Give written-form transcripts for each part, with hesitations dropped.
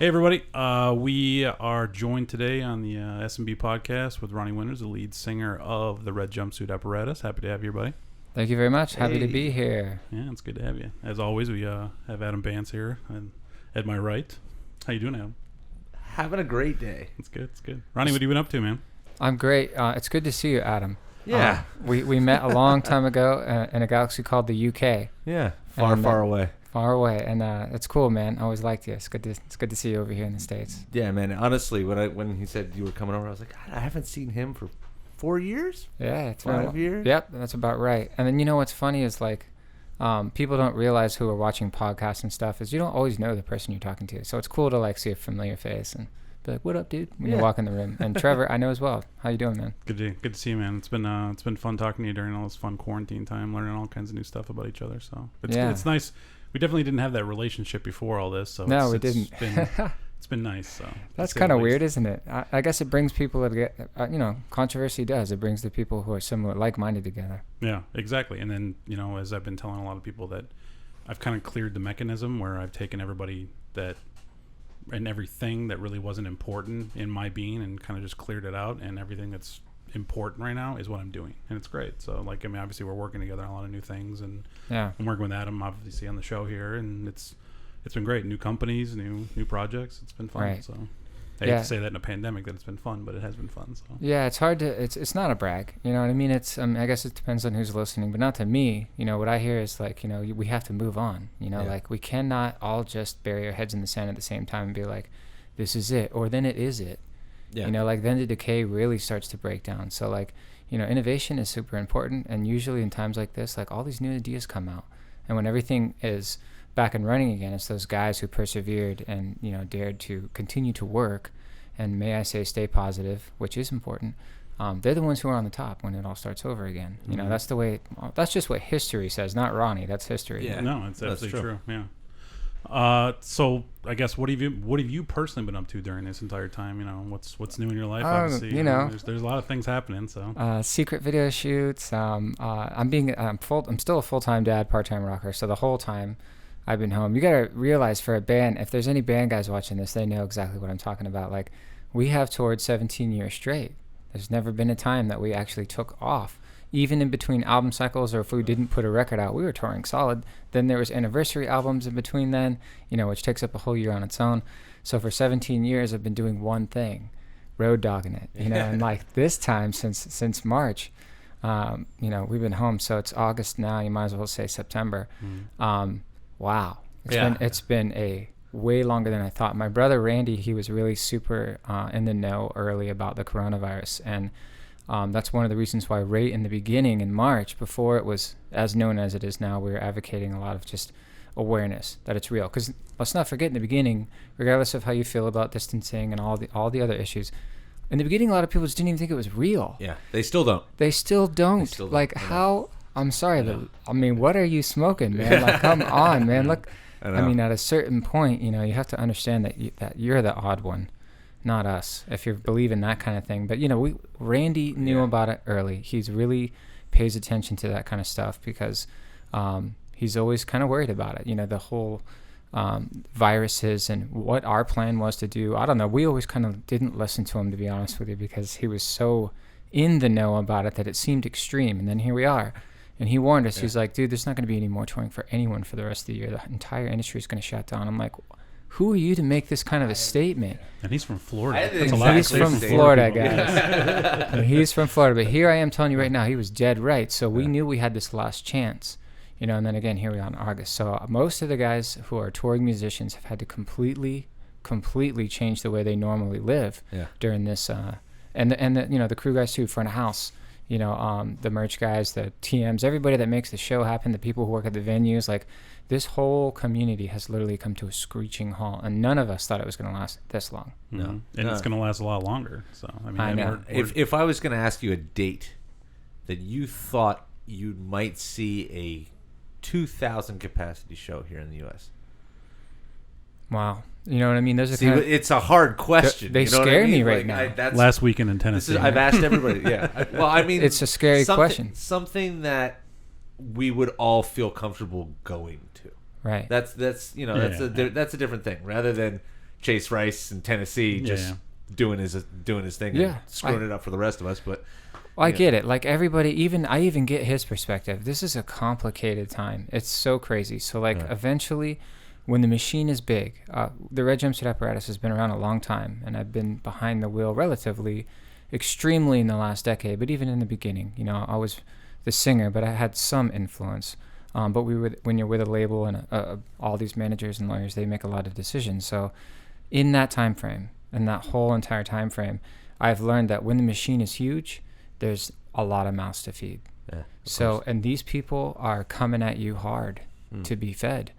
Hey everybody, we are joined today on the S&B podcast with Ronnie Winter, the lead singer of the Red Jumpsuit Apparatus. Happy to have you, buddy. Thank you very much. Happy to be here. Yeah, it's good to have you. As always, we have Adam Bance here and at my right. How you doing, Adam? Having a great day. It's good. It's good. Ronnie, what have you been up to, man? I'm great. It's good to see you, Adam. Yeah. We met a long time ago in a galaxy called the UK. Yeah. Far away. Far away, and it's cool, man. I always liked you. It's good to see you over here in the States. Yeah, man. Honestly, when he said you were coming over, I was like, God, I haven't seen him for 4 years. Yeah, it's 5 years. Yep, that's about right. And then you know what's funny is like, people don't realize who are watching podcasts and stuff is you don't always know the person you're talking to. So it's cool to like see a familiar face and be like, "What up, dude?" when you walk in the room. And Trevor, I know as well. How you doing, man? Good to see you, man. It's been fun talking to you during all this fun quarantine time, learning all kinds of new stuff about each other. So it's nice. We definitely didn't have that relationship before all this. So no, we didn't. It's been nice. So that's kind of weird, isn't it? I guess it brings people to controversy does. It brings the people who are similar, like-minded together. Yeah, exactly. And then, as I've been telling a lot of people that I've kind of cleared the mechanism where I've taken everybody and everything that really wasn't important in my being and kind of just cleared it out, and everything that's important right now is what I'm doing, and it's great. So obviously we're working together on a lot of new things, and I'm working with Adam obviously on the show here, and it's been great. New companies, new projects. It's been fun. Right. So I hate to say that in a pandemic that it's been fun, but it has been fun. So yeah, it's hard to it's not a brag, you know what I mean? It's I guess it depends on who's listening, but not to me. What I hear is like, we have to move on, like we cannot all just bury our heads in the sand at the same time and be like, this is it, or then it is it. Yeah. Then the decay really starts to break down. So innovation is super important, and usually in times like this, like all these new ideas come out, and when everything is back and running again, it's those guys who persevered and dared to continue to work, and may I say stay positive, which is important. They're the ones who are on the top when it all starts over again. Mm-hmm. That's just what history says, not Ronnie. That's history. Yeah, no, it's absolutely true. Yeah. So I guess what have you personally been up to during this entire time? What's new in your life? Obviously, there's a lot of things happening. So secret video shoots. I'm still a full-time dad, part-time rocker. So the whole time I've been home. You gotta realize, for a band, if there's any band guys watching this, they know exactly what I'm talking about. Like, we have toured 17 years straight. There's never been a time that we actually took off. Even in between album cycles, or if we didn't put a record out, we were touring solid. Then there was anniversary albums in between then, which takes up a whole year on its own. So for 17 years, I've been doing one thing, road dogging it, and like this time since March, we've been home. So it's August now. You might as well say September. Wow. It's been a way longer than I thought. My brother Randy, he was really super in the know early about the coronavirus, and that's one of the reasons why right in the beginning in March, before it was as known as it is now, we were advocating a lot of just awareness that it's real. Because let's not forget, in the beginning, regardless of how you feel about distancing and all the other issues, in the beginning a lot of people just didn't even think it was real. Yeah, they still don't. Like, how... I'm sorry, but what are you smoking, man? Like, come on, man. Look, at a certain point, you have to understand that you're the odd one, not us, if you believe in that kind of thing. But, Randy knew about it early. He's really pays attention to that kind of stuff because he's always kind of worried about it. The whole viruses and what our plan was to do. I don't know. We always kind of didn't listen to him, to be honest with you, because he was so in the know about it that it seemed extreme. And then here we are. And he warned us. Yeah. He's like, dude, there's not going to be any more touring for anyone for the rest of the year. The entire industry is going to shut down. I'm like, who are you to make this kind of a statement? And he's from Florida. He's from Florida, guys. And he's from Florida. But here I am telling you right now, he was dead right. So we knew we had this last chance. And then again, here we are in August. So most of the guys who are touring musicians have had to completely change the way they normally live during this. And the crew guys too, front of house. The merch guys, the TMs, everybody that makes the show happen, the people who work at the venues, like this whole community has literally come to a screeching halt, and none of us thought it was going to last this long. No, and it's going to last a lot longer. So I know. If I was going to ask you a date that you thought you might see a 2,000 capacity show here in the U.S. Wow. You know what I mean? It's a hard question. They scare me right now. Last weekend in Tennessee. I've asked everybody. Yeah. Well, it's a scary question. Something that we would all feel comfortable going to. Right. That's a different thing. Rather than Chase Rice in Tennessee just doing his thing and screwing it up for the rest of us. But I get it. Like everybody, I even get his perspective. This is a complicated time. It's so crazy. So like eventually, when the machine is big, the Red Jumpsuit Apparatus has been around a long time, and I've been behind the wheel extremely in the last decade. But even in the beginning, I was the singer, but I had some influence. But when you're with a label and all these managers and lawyers, they make a lot of decisions. So in that time frame, and that whole entire time frame, I've learned that when the machine is huge, there's a lot of mouths to feed. So, and these people are coming at you hard to be fed.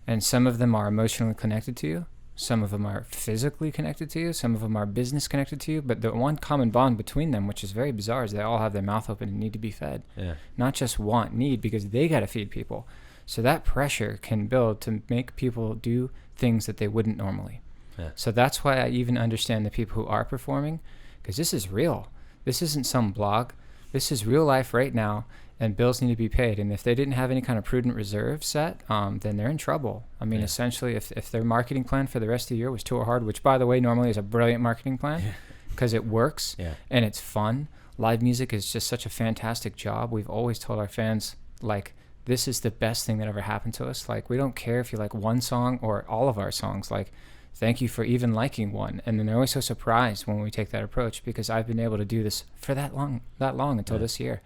And some of them are emotionally connected to you. Some of them are physically connected to you. Some of them are business connected to you. But the one common bond between them, which is very bizarre, is they all have their mouth open and need to be fed. Not just need, because they got to feed people. So that pressure can build to make people do things that they wouldn't normally. So that's why I even understand the people who are performing, because this is real. This isn't some blog. This is real life right now, and bills need to be paid. And if they didn't have any kind of prudent reserve set, then they're in trouble. I mean, essentially, if their marketing plan for the rest of the year was tour hard, which, by the way, normally is a brilliant marketing plan because it works and it's fun. Live music is just such a fantastic job. We've always told our fans, like, this is the best thing that ever happened to us. Like, we don't care if you like one song or all of our songs. Like, thank you for even liking one. And then they're always so surprised when we take that approach, because I've been able to do this for that long until this year,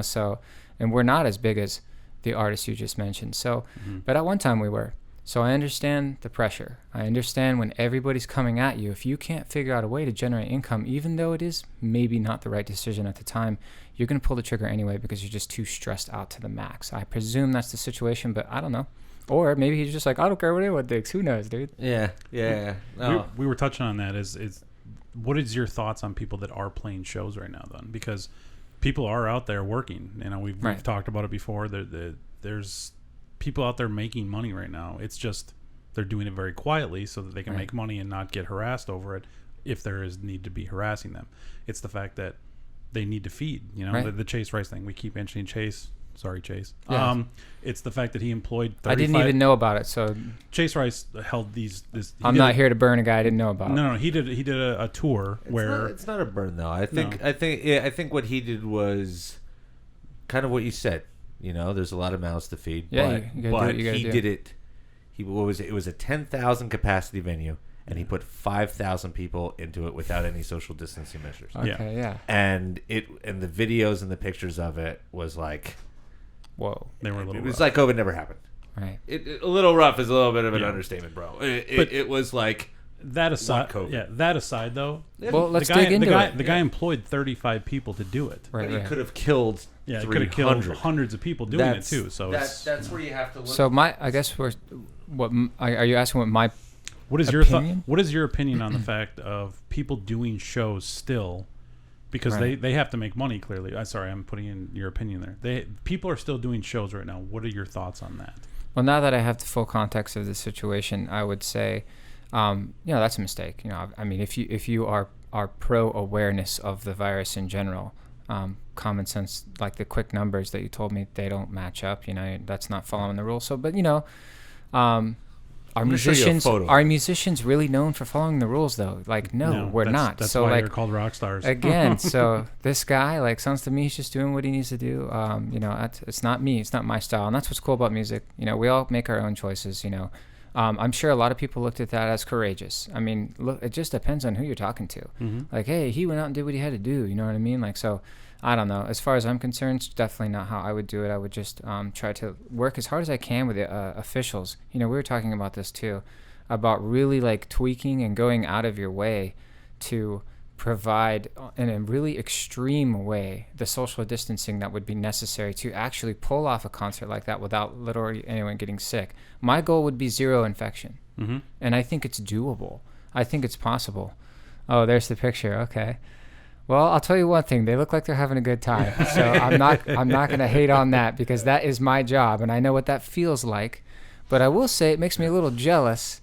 so, and we're not as big as the artists you just mentioned. So, but at one time we were. So I understand the pressure. I understand when everybody's coming at you, if you can't figure out a way to generate income, even though it is maybe not the right decision at the time, you're going to pull the trigger anyway because you're just too stressed out to the max. I presume that's the situation, but I don't know. Or maybe he's just like, I don't care what anyone thinks. Who knows, dude? Yeah. No. We were touching on that. Is what is your thoughts on people that are playing shows right now, then? Because people are out there working. We've talked about it before. There's people out there making money right now. It's just they're doing it very quietly so that they can make money and not get harassed over it if there is need to be harassing them. It's the fact that they need to feed. The Chase Rice thing. We keep mentioning Chase. Sorry, Chase. Yeah. It's the fact that he employed 35... I didn't even know about it, so... Chase Rice held I'm not here to burn a guy I didn't know about. No, he did a tour where... It's not a burn, though. I think what he did was kind of what you said. There's a lot of mouths to feed. Yeah, but he did it... It was a 10,000 capacity venue, and he put 5,000 people into it without any social distancing measures. Okay, yeah. And the videos and the pictures of it was like... Whoa. They were a little It was rough. like COVID never happened. Right. A little rough is a little bit of an understatement, bro. It was like that aside. COVID. Yeah, that aside though. Well, let's dig into it. The guy employed 35 people to do it. Right. He could have killed. Yeah, he could have killed hundreds of people doing it too. So that's where you have to look. So are you asking what my what is opinion? What is your opinion on the fact of people doing shows still? Because they have to make money, clearly. I'm putting in your opinion there. People are still doing shows right now. What are your thoughts on that? Well, now that I have the full context of the situation, I would say, that's a mistake. I mean, if you are pro awareness of the virus in general, common sense, like the quick numbers that you told me, they don't match up. That's not following the rules. So, but Are musicians really known for following the rules, though? Like, no, we're not. That's so, why like, they're called rock stars. Again, so this guy, like, sounds to me he's just doing what he needs to do. It's not me. It's not my style. And that's what's cool about music. We all make our own choices, I'm sure a lot of people looked at that as courageous. I mean, look, it just depends on who you're talking to. Mm-hmm. Like, hey, he went out and did what he had to do. You know what I mean? Like, so... I don't know. As far as I'm concerned, it's definitely not how I would do it. I would just try to work as hard as I can with the officials. We were talking about this too, about really like tweaking and going out of your way to provide in a really extreme way the social distancing that would be necessary to actually pull off a concert like that without literally anyone getting sick. My goal would be 0 infection. Mm-hmm. And I think it's doable. I think it's possible. Oh, there's the picture. Okay. Well, I'll tell you one thing. They look like they're having a good time. So I'm not going to hate on that because that is my job and I know what that feels like. But I will say it makes me a little jealous.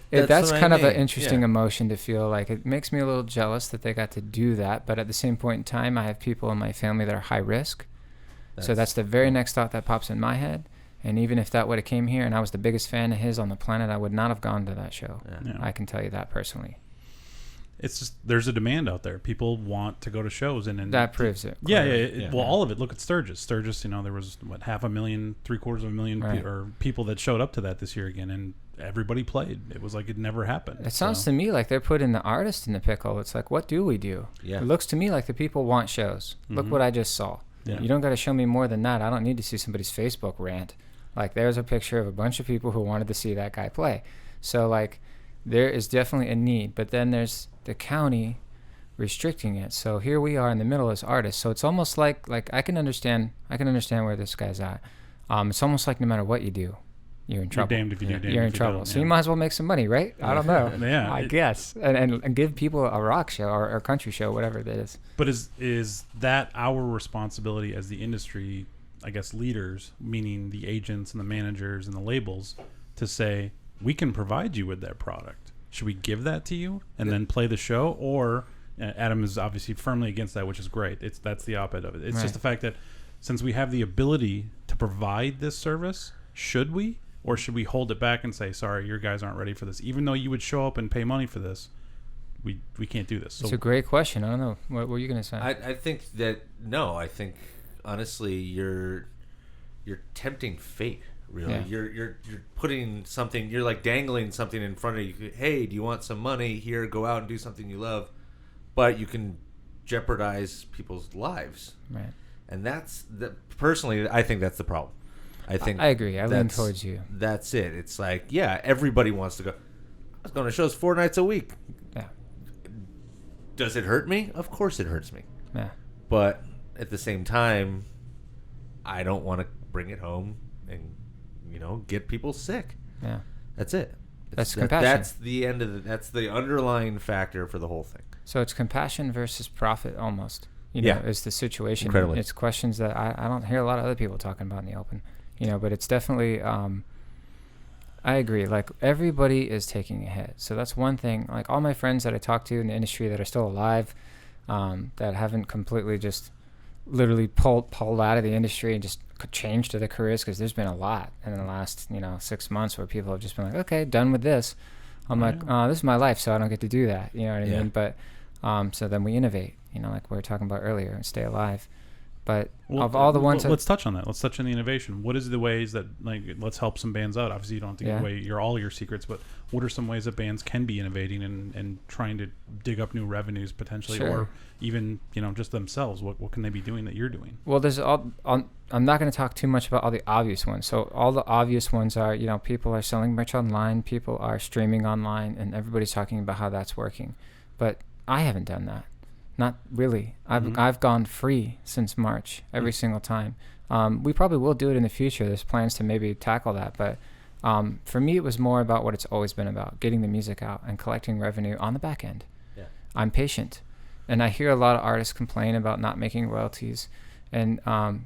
That's kind of an interesting emotion to feel. Like, it makes me a little jealous that they got to do that. But at the same point in time, I have people in my family that are high risk. So that's the very next thought that pops in my head. And even if that would have came here and I was the biggest fan of his on the planet, I would not have gone to that show. Yeah. I can tell you that personally. It's just there's a demand out there. People want to go to shows, and That proves it. Yeah. Well, all of it. Look at Sturgis. Sturgis, there was 500,000, 750,000 Right. people that showed up to that this year again, and everybody played. It was like it never happened. It sounds to me like they're putting the artist in the pickle. It's like, what do we do? Yeah. It looks to me like the people want shows. Look what I just saw. Yeah. You don't got to show me more than that. I don't need to see somebody's Facebook rant. Like, there's a picture of a bunch of people who wanted to see that guy play. So, like, there is definitely a need. But then there's the county restricting it. So here we are in the middle as artists. So it's almost like I can understand where this guy's at. It's almost like no matter what you do, you're in trouble. You're damned if you do, damned You're if in you trouble. don't, So you might as well make some money, right? I don't know. Yeah. I guess. And give people a rock show or a country show, whatever that is. But is that our responsibility as the industry, I guess, leaders, meaning the agents and the managers and the labels, to say, we can provide you with that product? Should we give that to you and then play the show? Or Adam is obviously firmly against that, which is great. That's the op-ed of it. It's just the fact that since we have the ability to provide this service, should we? Or should we hold it back and say, sorry, your guys aren't ready for this? Even though you would show up and pay money for this, we can't do this. So It's a great question. I don't know. What were you going to say? I think that no. I think honestly, you're tempting fate. Really, Yeah. you're putting something. You're like dangling something in front of you. Hey, do you want some money? Here, go out and do something you love, but you can jeopardize people's lives. Right. And personally, I think that's the problem. I agree. I lean towards you. That's it. It's like, yeah, everybody wants to go. I was going to shows 4 nights a week. Yeah. Does it hurt me? Of course it hurts me. Yeah. But at the same time, I don't want to bring it home and, get people sick. Yeah. That's it. That's compassion. That's the end of that's the underlying factor for the whole thing. So it's compassion versus profit almost. Is the situation. Incredibly. It's questions that I don't hear a lot of other people talking about in the open. But it's definitely, I agree. Like, everybody is taking a hit. So that's one thing. Like, all my friends that I talk to in the industry that are still alive, that haven't completely just literally pulled out of the industry and just changed to their careers, because there's been a lot in the last, 6 months where people have just been like, okay, done with this. I'm like, this is my life, so I don't get to do that. You know what I mean? But so then we innovate, like we were talking about earlier, and stay alive. But of all the ones, let's touch on that. Let's touch on the innovation. What is the ways that, let's help some bands out? Obviously, you don't have to give away all your secrets, but what are some ways that bands can be innovating and trying to dig up new revenues potentially, or even just themselves? What can they be doing that you're doing? Well, there's I'm not going to talk too much about all the obvious ones. So all the obvious ones are, people are selling merch online, people are streaming online, and everybody's talking about how that's working. But I haven't done that. Not really. I've gone free since March every single time. We probably will do it in the future. There's plans to maybe tackle that. But for me, it was more about what it's always been about, getting the music out and collecting revenue on the back end. Yeah. I'm patient. And I hear a lot of artists complain about not making royalties. And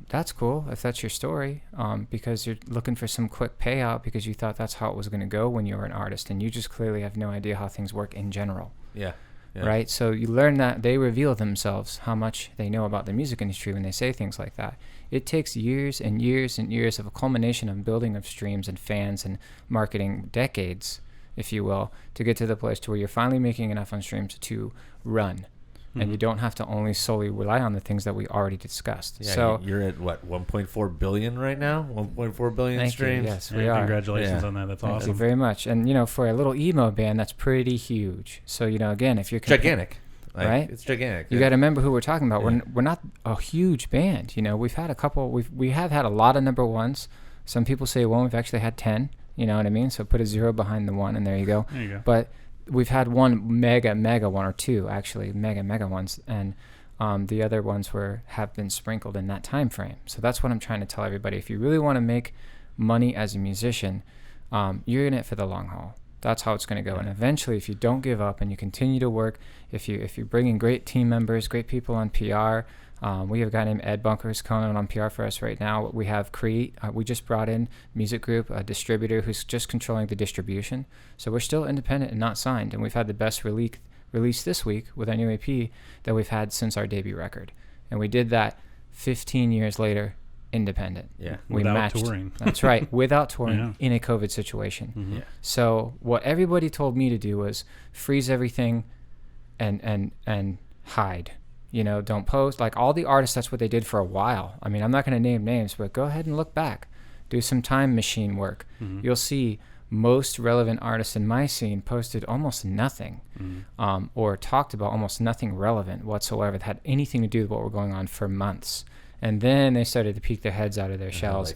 that's cool if that's your story, because you're looking for some quick payout because you thought that's how it was going to go when you were an artist. And you just clearly have no idea how things work in general. Yeah. Right? So you learn that they reveal themselves, how much they know about the music industry when they say things like that. It takes years and years and years of a culmination of building of streams and fans and marketing, decades, if you will, to get to the place to where you're finally making enough on streams to run. And you don't have to only solely rely on the things that we already discussed. Yeah, so you're at what, 1.4 billion right now? 1.4 billion thank streams? You. Yes, we are. Congratulations on that. That's awesome. Thank you very much. And, for a little emo band, that's pretty huge. So, again, if you're... gigantic. Right? It's gigantic. You got to remember who we're talking about. Yeah. We're not a huge band. We've had a couple... We have had a lot of number ones. Some people say one. We've actually had 10. You know what I mean? So put a 0 behind the 1, and there you go. There you go. But... we've had one mega one, or two actually mega ones, and the other ones have been sprinkled in that time frame. So that's what I'm trying to tell everybody. If you really want to make money as a musician, you're in it for the long haul. That's how it's going to go. And eventually, if you don't give up and you continue to work, if you bring in great team members, great people on PR. We have a guy named Ed Bunker who's coming on PR for us right now. We have Create. We just brought in Music Group, a distributor who's just controlling the distribution. So we're still independent and not signed. And we've had the best release this week with our new EP that we've had since our debut record. And we did that 15 years later independent. Yeah. We Without matched. touring. That's right. Without touring Yeah. in a COVID situation. Mhm. Yeah. So what everybody told me to do was freeze everything and hide. Don't post. Like all the artists, that's what they did for a while. I mean, I'm not going to name names, but go ahead and look back. Do some time machine work. Mhm. You'll see most relevant artists in my scene posted almost nothing, or talked about almost nothing relevant whatsoever that had anything to do with what were going on for months. And then they started to peek their heads out of their shells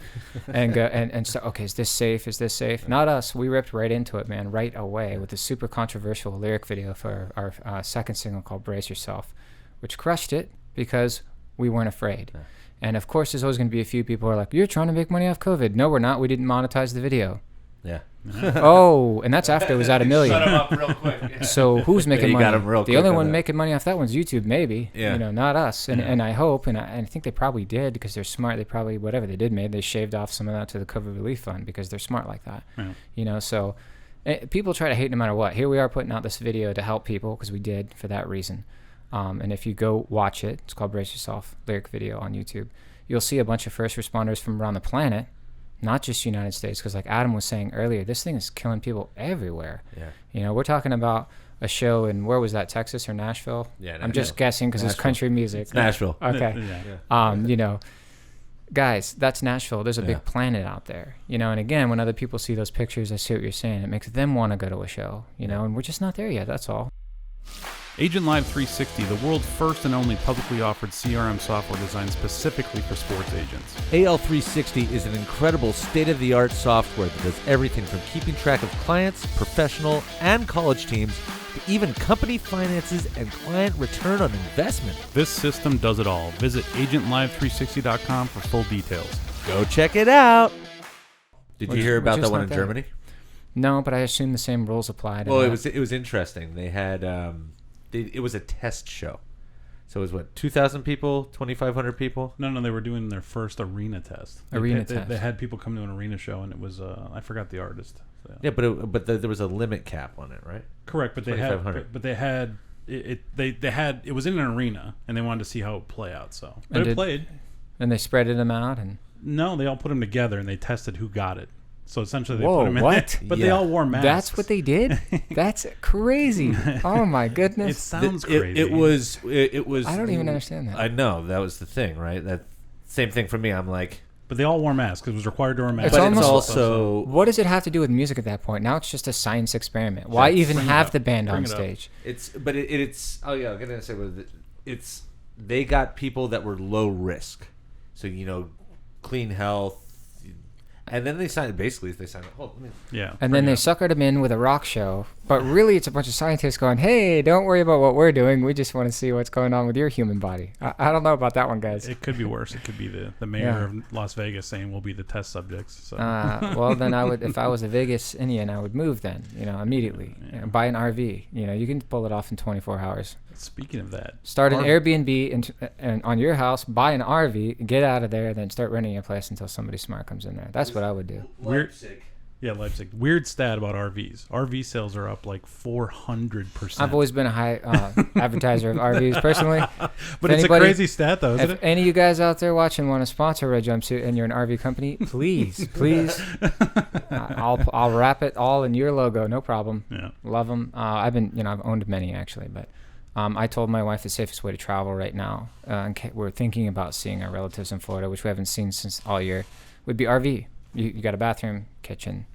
and go and so, okay, is this safe? Is this safe? Not us. We ripped right into it, man, right away with a super controversial lyric video for our second single called Brace Yourself, which crushed it because we weren't afraid. Yeah. And of course, there's always going to be a few people who are like, you're trying to make money off COVID. No, we're not. We didn't monetize the video. Yeah. Oh, and that's after it was at 1 million. Shut him up real quick. So who's making you money? got him real The quick only on one that. making money off that one's YouTube, maybe. Yeah. Not us. And Yeah. and I hope, and I think they probably did because they're smart. They probably, whatever they did, they shaved off some of that to the COVID relief fund because they're smart like that. Yeah. So people try to hate no matter what. Here we are putting out this video to help people because we did for that reason. And if you go watch it, it's called Brace Yourself, lyric video on YouTube. You'll see a bunch of first responders from around the planet, not just United States, because like Adam was saying earlier, this thing is killing people everywhere. Yeah. We're talking about a show in, where was that, Texas or Nashville? Yeah, I'm just guessing because it's Nashville. country music. It's Nashville. Okay. Yeah. Guys, that's Nashville. There's a Yeah. big planet out there. And again, when other people see those pictures, I see what you're saying. It makes them want to go to a show, and we're just not there yet. That's all. Agent Live 360, the world's first and only publicly offered CRM software designed specifically for sports agents. AL360 is an incredible state-of-the-art software that does everything from keeping track of clients, professional, and college teams, to even company finances and client return on investment. This system does it all. Visit agentlive360.com for full details. Go check it out. Did We're you hear just- about we're that just one not in there. Germany? No, but I assume the same rules applied. Well, it was interesting. They had it was a test show. So it was 2,000 people, 2,500 people? No, they were doing their first arena test. They had people come to an arena show, and it was I forgot the artist. So. Yeah, but there was a limit cap on it, right? Correct, but they had it was in an arena, and they wanted to see how it would play out. So, but it played. And they spreaded them out, and No, they all put them together, and they tested who got it. So essentially, they Whoa, put them in. what? But they Yeah. all wore masks. that's what they did. That's crazy. Oh my It goodness. sounds crazy. It was. I don't even understand that. I know that was the thing, right? That same thing for me. I'm like, But they all wore masks because it was required to wear masks. It's but almost- it's also What does it have to do with music at that point? Now it's just a science experiment. Why even bring it have up. the band on Bring it up. stage? it's oh yeah, I'm gonna say it's they got people that were low risk, so clean health. And then they signed. Basically, they signed. Oh, let me. Yeah. And then they suckered them in with a rock show. But really, it's a bunch of scientists going, hey, don't worry about what we're doing. We just want to see what's going on with your human body. I don't know about that one, guys. It could be worse. It could be the mayor Yeah. of Las Vegas saying we'll be the test subjects. So. Well, then I would, if I was a Vegas Indian, I would move then, immediately. Yeah. Buy an RV. You can pull it off in 24 hours. Speaking of that, Start an Airbnb and on your house, buy an RV, get out of there, then start renting your place until somebody smart comes in there. That's what I would do. Leipzig. yeah, Leipzig. Weird stat about RVs. RV sales are up like 400%. I've always been a high advertiser of RVs personally. But it's a crazy stat, though, isn't If it? any of you guys out there watching want to sponsor Red Jumpsuit and you're an RV company, please, I'll wrap it all in your logo, no problem. Yeah. Love them. I've owned many actually, but I told my wife the safest way to travel right now, and we're thinking about seeing our relatives in Florida, which we haven't seen since all year, would be RV. You got a bathroom, kitchen,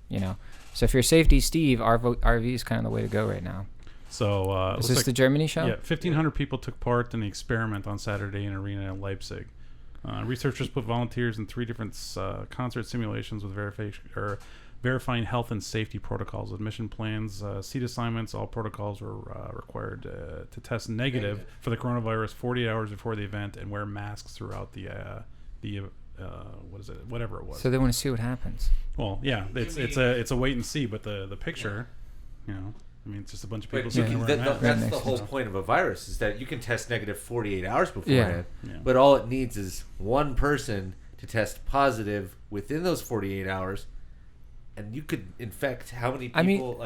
So if you're safety, Steve, RV is kind of the way to go right now. So Is this the Germany show? Yeah, 1,500 people took part in the experiment on Saturday in an arena in Leipzig. Researchers put volunteers in 3 different concert simulations with verifying health and safety protocols, admission plans, seat assignments. All protocols were required to test negative for the coronavirus 48 hours before the event and wear masks throughout the whatever it was. So they want to see what happens. Well, yeah, it's a wait and see, but the picture, it's just a bunch of people But sitting there wearing masks. that's the whole point of a virus is that you can test negative 48 hours Yeah. beforehand, Yeah. but all it needs is one person to test positive within those 48 hours, and you could infect how many people?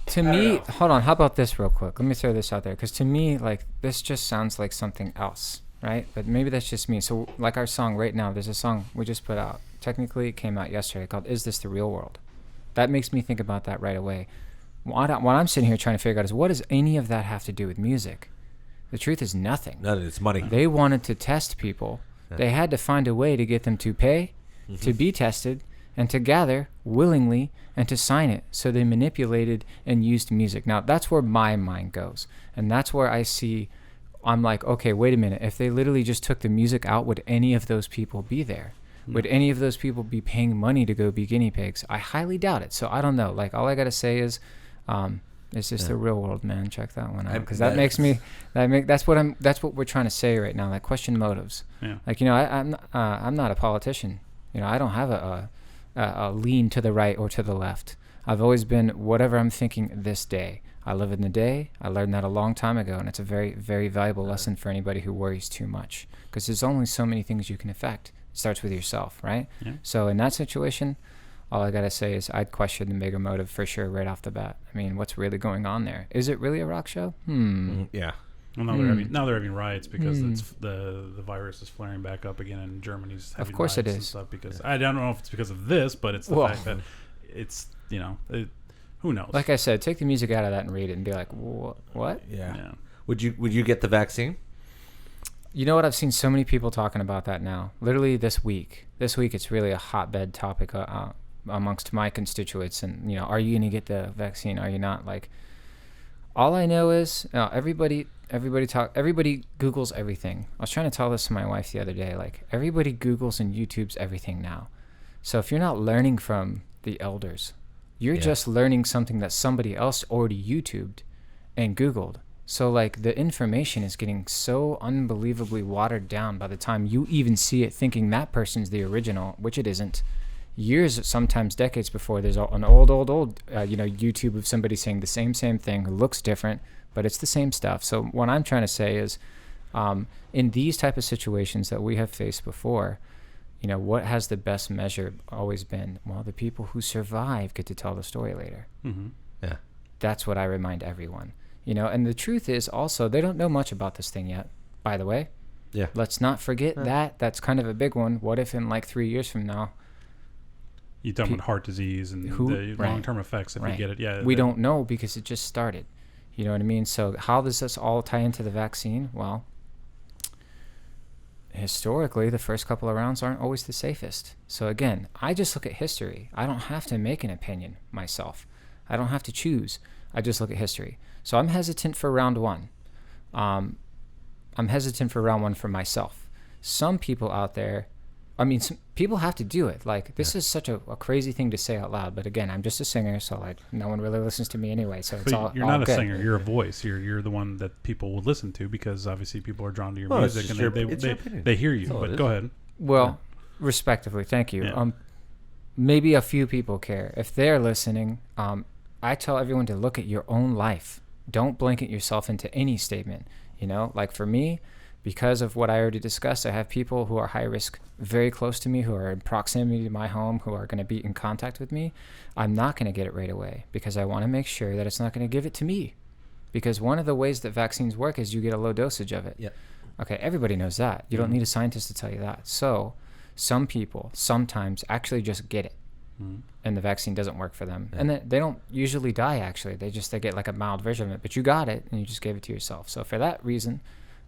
To me, hold on. How about this real quick? Let me throw this out there because to me, this just sounds like something else. right? But maybe that's just me. So like our song right now, there's a song we just put out. Technically, it came out yesterday called "Is This the Real World?" That makes me think about that right away. What I'm sitting here trying to figure out is, what does any of that have to do with music? The truth is nothing. No, it's money. They wanted to test people. They had to find a way to get them to pay, to be tested, and to gather willingly and to sign it. So they manipulated and used music. Now, that's where my mind goes. And that's where I'm like, okay, wait a minute. If they literally just took the music out, would any of those people be there? Would any of those people be paying money to go be guinea pigs? I highly doubt it. So I don't know. Like, all I got to say is, it's just the real world, man. Check that one out. Because that's what we're trying to say right now. Like, question motives. Yeah. Like, I'm not a politician. I don't have a lean to the right or to the left. I've always been whatever I'm thinking this day. I live in the day. I learned that a long time ago, and it's a very, very valuable lesson for anybody who worries too much. Because there's only so many things you can affect. It starts with yourself, right? Yeah. So in that situation, all I got to say is I'd question the bigger motive for sure right off the bat. I mean, what's really going on there? Is it really a rock show? Yeah. Well, now they're having riots because the virus is flaring back up again, and Germany's having of course riots it is. And stuff because I don't know if it's because of this, but it's the fact that it's who knows. Like I said, take the music out of that and read it and be like, what? Yeah. Would you get the vaccine? You know what? I've seen so many people talking about that now. Literally this week, it's really a hotbed topic amongst my constituents. And are you going to get the vaccine? Are you not? Like, all I know is everybody Googles everything. I was trying to tell this to my wife the other day. Like, everybody Googles and YouTubes everything now. So if you're not learning from the elders, you're just learning something that somebody else already YouTubed and Googled. So, like, the information is getting so unbelievably watered down by the time you even see it, thinking that person's the original, which it isn't. Years, sometimes decades before, there's an old YouTube of somebody saying the same thing, who looks different, but it's the same stuff. So what I'm trying to say is, in these type of situations that we have faced before, what has the best measure always been? Well, the people who survive get to tell the story later. Mm-hmm. Yeah. That's what I remind everyone. And the truth is also, they don't know much about this thing yet, by the way. Yeah. Let's not forget that. That's kind of a big one. What if in like 3 years from now, you're talking about heart disease and the long-term effects if you get it? Yeah. We don't know because it just started. You know what I mean? So how does this all tie into the vaccine? Well, historically, the first couple of rounds aren't always the safest. So again, I just look at history. I don't have to make an opinion myself. I don't have to choose. I just look at history. So I'm hesitant for round one. I'm hesitant for round one for myself. Some people out there, people have to do it. Like, this is such a crazy thing to say out loud. But again, I'm just a singer, so like no one really listens to me anyway. So it's all you're not good. A singer. You're a voice. You're the one that people would listen to because obviously people are drawn to your music and they hear you. But go ahead. Well, respectively, thank you. Yeah. Maybe a few people care. If they're listening, I tell everyone to look at your own life. Don't blanket yourself into any statement. Like for me, because of what I already discussed, I have people who are high risk very close to me, who are in proximity to my home, who are going to be in contact with me. I'm not going to get it right away because I want to make sure that it's not going to give it to me. Because one of the ways that vaccines work is you get a low dosage of it. Yep. Okay, everybody knows that. You don't need a scientist to tell you that. So some people sometimes actually just get it. And the vaccine doesn't work for them. Yeah. And they don't usually die, actually. They get like a mild version of it. But you got it, and you just gave it to yourself. So for that reason,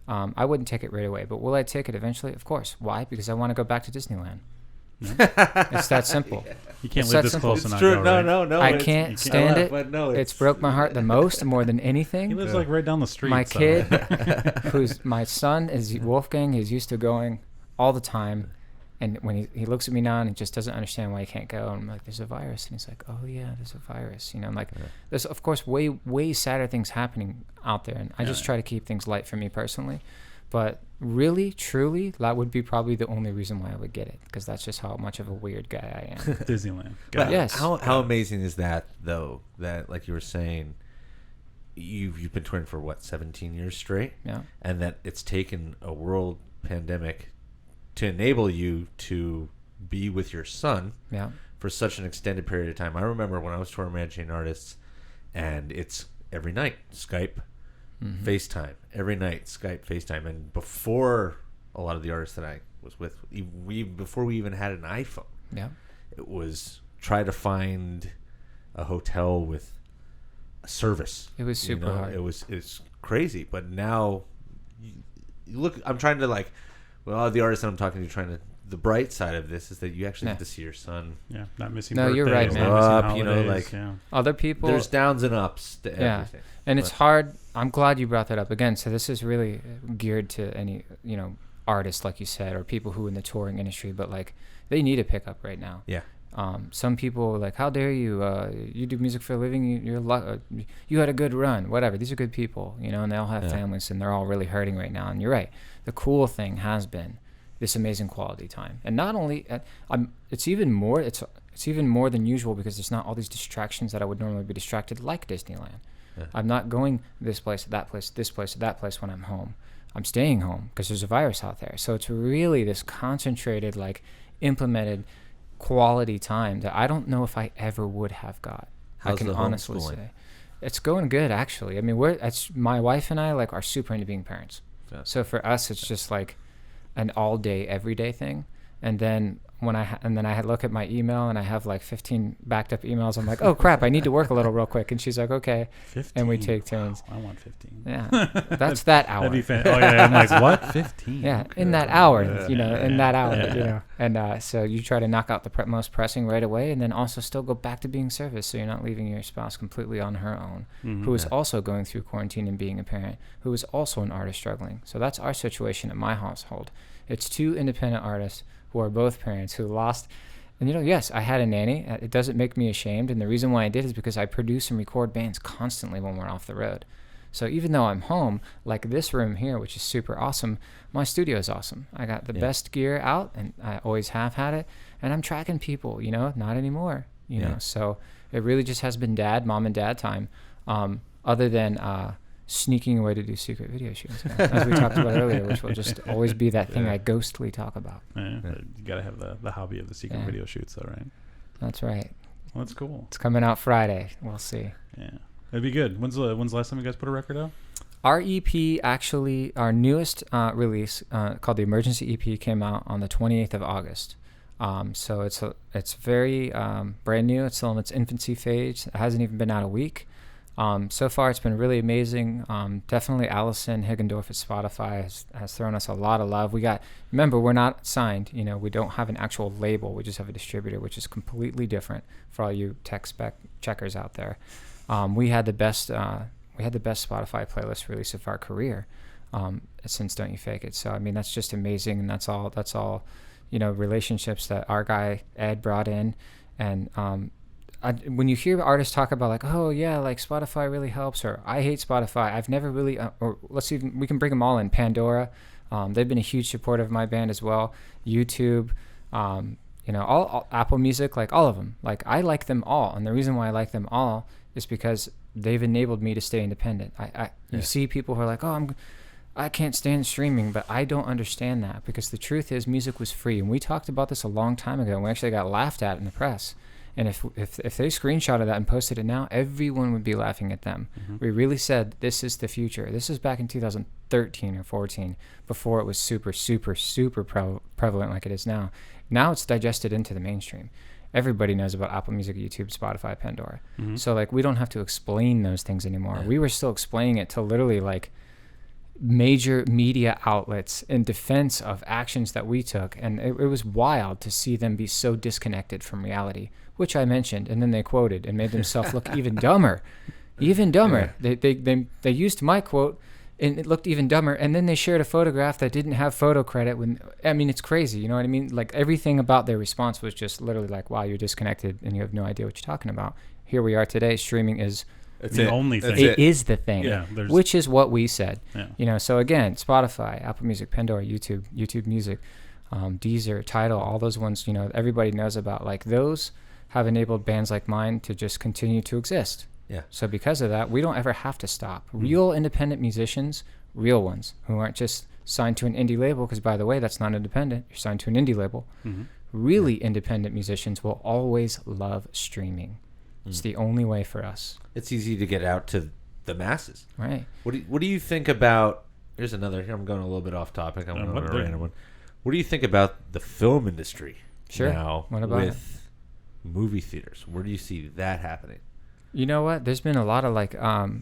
I wouldn't take it right away. But will I take it eventually? Of course. Why? Because I want to go back to Disneyland. It's that simple. You can't live this close and not go, right? No. I can't stand it. It's broke my heart the most, more than anything. He lives like right down the street. My kid, my son is Wolfgang. He's used to going all the time. And when he looks at me now and he just doesn't understand why he can't go, and I'm like, there's a virus. And he's like, oh, yeah, there's a virus. I'm like, there's, of course, way, way sadder things happening out there. And I just try to keep things light for me personally. But really, truly, that would be probably the only reason why I would get it, because that's just how much of a weird guy I am. Disneyland. But yes. How amazing is that, though, that, like you were saying, you've been touring for, 17 years straight? Yeah. And that it's taken a world pandemic to enable you to be with your son for such an extended period of time. I remember when I was tour managing artists, and it's every night, Skype, FaceTime every night, Skype, FaceTime. And before a lot of the artists that I was with, before we even had an iPhone, it was try to find a hotel with a service. It was super hard. It's crazy. But now, you look, I'm trying to like, well, the artists that I'm talking to, trying to, the bright side of this is that you actually get to see your son. Yeah, not missing No, birthdays, you're right, man. not missing Up, holidays, Other people. There's downs and ups to everything. And it's hard. I'm glad you brought that up again. So this is really geared to any, artists, like you said, or people who in the touring industry, but like they need a pickup right now. Yeah. Some people are like, how dare you? You do music for a living. You had a good run. Whatever. These are good people, and they all have families, and they're all really hurting right now. And you're right. The cool thing has been this amazing quality time, and not only it's even more than usual because there's not all these distractions that I would normally be distracted, like Disneyland. I'm not going this place, that place, this place, that place when I'm home. I'm staying home because there's a virus out there. So it's really this concentrated, like implemented quality time that I don't know if I ever would have got. How's I can the honestly homeschooling? say it's going good, actually. I mean, my wife and I like are super into being parents. Yeah. So for us, it's just like an all day, everyday thing. And then when I look at my email and I have like 15 backed up emails, I'm like, oh crap, I need to work a little real quick. And she's like, okay. 15? And we take turns. I want 15. Yeah, that's that hour. That'd be fantastic. Oh yeah, I'm like, what? 15? Yeah, in that hour, in that hour, And so you try to knock out the most pressing right away, and then also still go back to being service, so you're not leaving your spouse completely on her own, who is also going through quarantine and being a parent, who is also an artist struggling. So that's our situation at my household. It's two independent artists who are both parents who lost. And yes, I had a nanny. It doesn't make me ashamed. And the reason why I did is because I produce and record bands constantly when we're off the road. So even though I'm home, like this room here, which is super awesome, my studio is awesome. I got the best gear out, and I always have had it. And I'm tracking people, not anymore, So it really just has been mom and dad time, other than sneaking away to do secret video shoots, as we talked about earlier, which will just always be that thing I ghostly talk about. You gotta have the hobby of the secret video shoots, though, right? That's right. Well, that's cool. It's coming out Friday. We'll see. Yeah, it'd be good. When's the last time you guys put a record out? Our EP, actually, our newest release, called the Emergency EP, came out on the 28th of August. So it's very brand new. It's still in its infancy phase. It hasn't even been out a week. So far, it's been really amazing. Definitely Allison Higgendorf at Spotify has thrown us a lot of love. Remember, we're not signed. We don't have an actual label. We just have a distributor, which is completely different for all you tech spec checkers out there. We had the best Spotify playlist release of our career since Don't You Fake It. So I mean, that's just amazing, and that's all relationships that our guy Ed brought in, and when you hear artists talk about like, oh yeah, like Spotify really helps, or I hate Spotify, I've never really, we can bring them all in. Pandora, they've been a huge supporter of my band as well. YouTube, all Apple Music, like all of them. Like I like them all, and the reason why I like them all is because they've enabled me to stay independent. You see people who are like, oh, I can't stand streaming, but I don't understand that, because the truth is music was free, and we talked about this a long time ago, and we actually got laughed at in the press. And if they screenshotted that and posted it now, everyone would be laughing at them. We really said this is the future. This is back in 2013 or 14, before it was super, super, super prevalent like it is now. Now it's digested into the mainstream. Everybody knows about Apple Music, YouTube, Spotify, Pandora. So like we don't have to explain those things anymore. We were still explaining it to literally like major media outlets in defense of actions that we took, and it was wild to see them be so disconnected from reality, which I mentioned, and then they quoted and made themselves look even dumber. They used my quote, and it looked even dumber, and then they shared a photograph that didn't have photo credit. It's crazy, you know what I mean? Like everything about their response was just literally like, wow, you're disconnected and you have no idea what you're talking about. Here we are today. Streaming is only thing. It is the thing, which is what we said. So again, Spotify, Apple Music, Pandora, YouTube Music, Deezer, Tidal, all those ones, everybody knows about. Like those have enabled bands like mine to just continue to exist. So because of that, we don't ever have to stop. Real independent musicians, real ones, who aren't just signed to an indie label, because by the way, that's not independent. You're signed to an indie label. Really independent musicians will always love streaming. It's the only way for us. It's easy to get out to the masses. Right. What do you think about? Here's another. Here I'm going a little bit off topic. I'm going to a random one. What do you think about the film industry now What about with movie theaters? Where do you see that happening? You know what? There's been a lot of like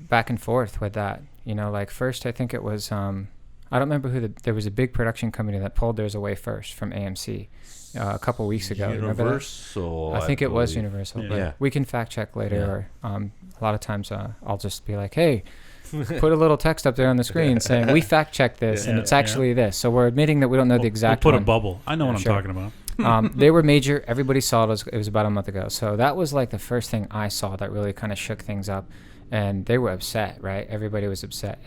back and forth with that. You know, like first I think it was I don't remember there was a big production company that pulled theirs away first from AMC a couple weeks ago. Universal. I think it was Universal, but we can fact check later. Or a lot of times I'll just be like, hey, put a little text up there on the screen saying we fact checked this and it's actually this. So we're admitting that we don't know the exact we'll put one. a bubble. I know what I'm talking about. They were major. Everybody saw it. It was about a month ago. So that was like the first thing I saw that really kind of shook things up. And they were upset, right? Everybody was upset.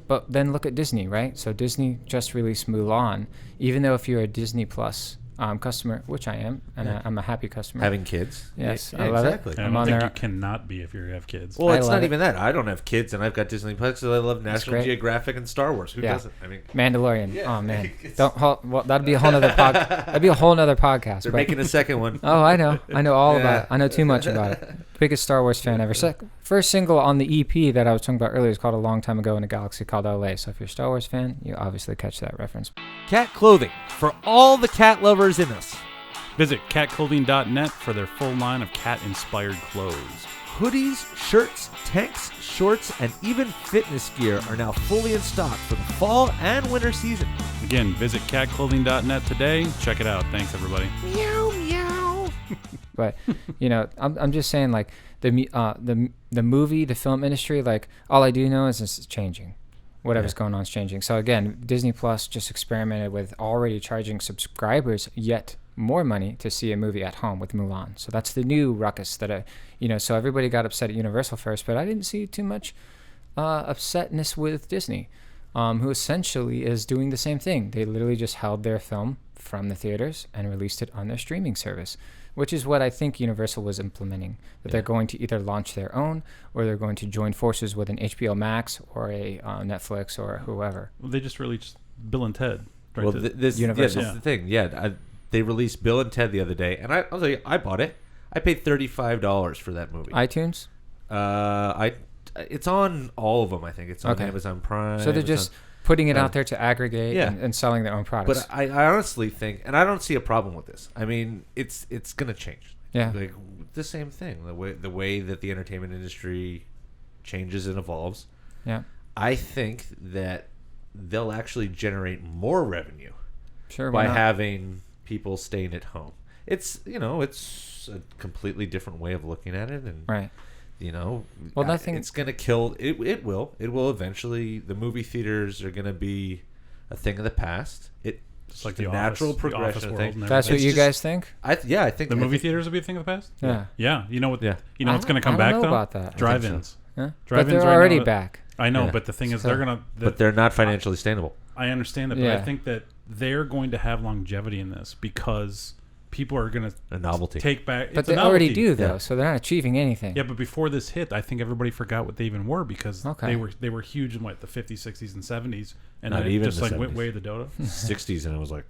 But then look at Disney, right? So Disney just released Mulan. Even though if you're a Disney Plus customer, which I am, and I'm a happy customer. Having kids? Yes, Yeah, I love exactly. it. I don't think you cannot be if you have kids. Well, it's not even that. I don't have kids, and I've got Disney Plus because I love National great. Geographic and Star Wars. Who doesn't? I mean, Mandalorian. Yeah. Oh man, that'd be a whole nother That'd be a whole nother podcast. they're making a second one. Oh, I know all about it. I know too much about it. Biggest Star Wars fan ever. First single on the EP that I was talking about earlier is called "A Long Time Ago in a Galaxy Called LA." So if you're a Star Wars fan, you obviously catch that reference. Cat clothing for all the cat lovers in us. Visit catclothing.net for their full line of cat-inspired clothes. Hoodies, shirts, tanks, shorts, and even fitness gear are now fully in stock for the fall and winter season. Again, visit catclothing.net today. Check it out. Thanks, everybody. Meow, meow. But you know, I'm just saying, like the movie, the film industry, like all I do know is it's changing. Whatever's going on is changing. So again, Disney Plus just experimented with already charging subscribers yet more money to see a movie at home with Mulan. So that's the new ruckus that so everybody got upset at Universal first, but I didn't see too much upsetness with Disney, who essentially is doing the same thing. They literally just held their film from the theaters and released it on their streaming service, which is what I think Universal was implementing, that they're going to either launch their own or they're going to join forces with an HBO Max or a Netflix or whoever. Well, they just released Bill and Ted. Right, Well, this is the thing. They released Bill and Ted the other day, and I'll tell you, I bought it. I paid $35 for that movie. iTunes? It's on all of them, I think. It's on Amazon Prime. So they're just putting it out there to aggregate and selling their own products. But I honestly think, and I don't see a problem with this. I mean, it's going to change. Yeah. Like the same thing, the way that the entertainment industry changes and evolves. Yeah. I think that they'll actually generate more revenue by having people staying at home. It's a completely different way of looking at it, and it's going to kill it. It will eventually. The movie theaters are going to be a thing of the past. It's like the natural progression of things. That's what you guys think? I think the movie theaters will be a thing of the past. Yeah. You know what? Yeah. You know what's going to come back though? I don't know about that. Drive-ins. Yeah. Drive-ins but they're right already now, back. I know, but the thing is, but they're not financially sustainable. I understand that, but I think that they're going to have longevity in this because people are going to a novelty take back. But they already do though, so they're not achieving anything. Yeah, but before this hit, I think everybody forgot what they even were because they were huge in the 50s, 60s, and 70s, and not then even just the like 70s. went way the dodo. 60s, and it was like.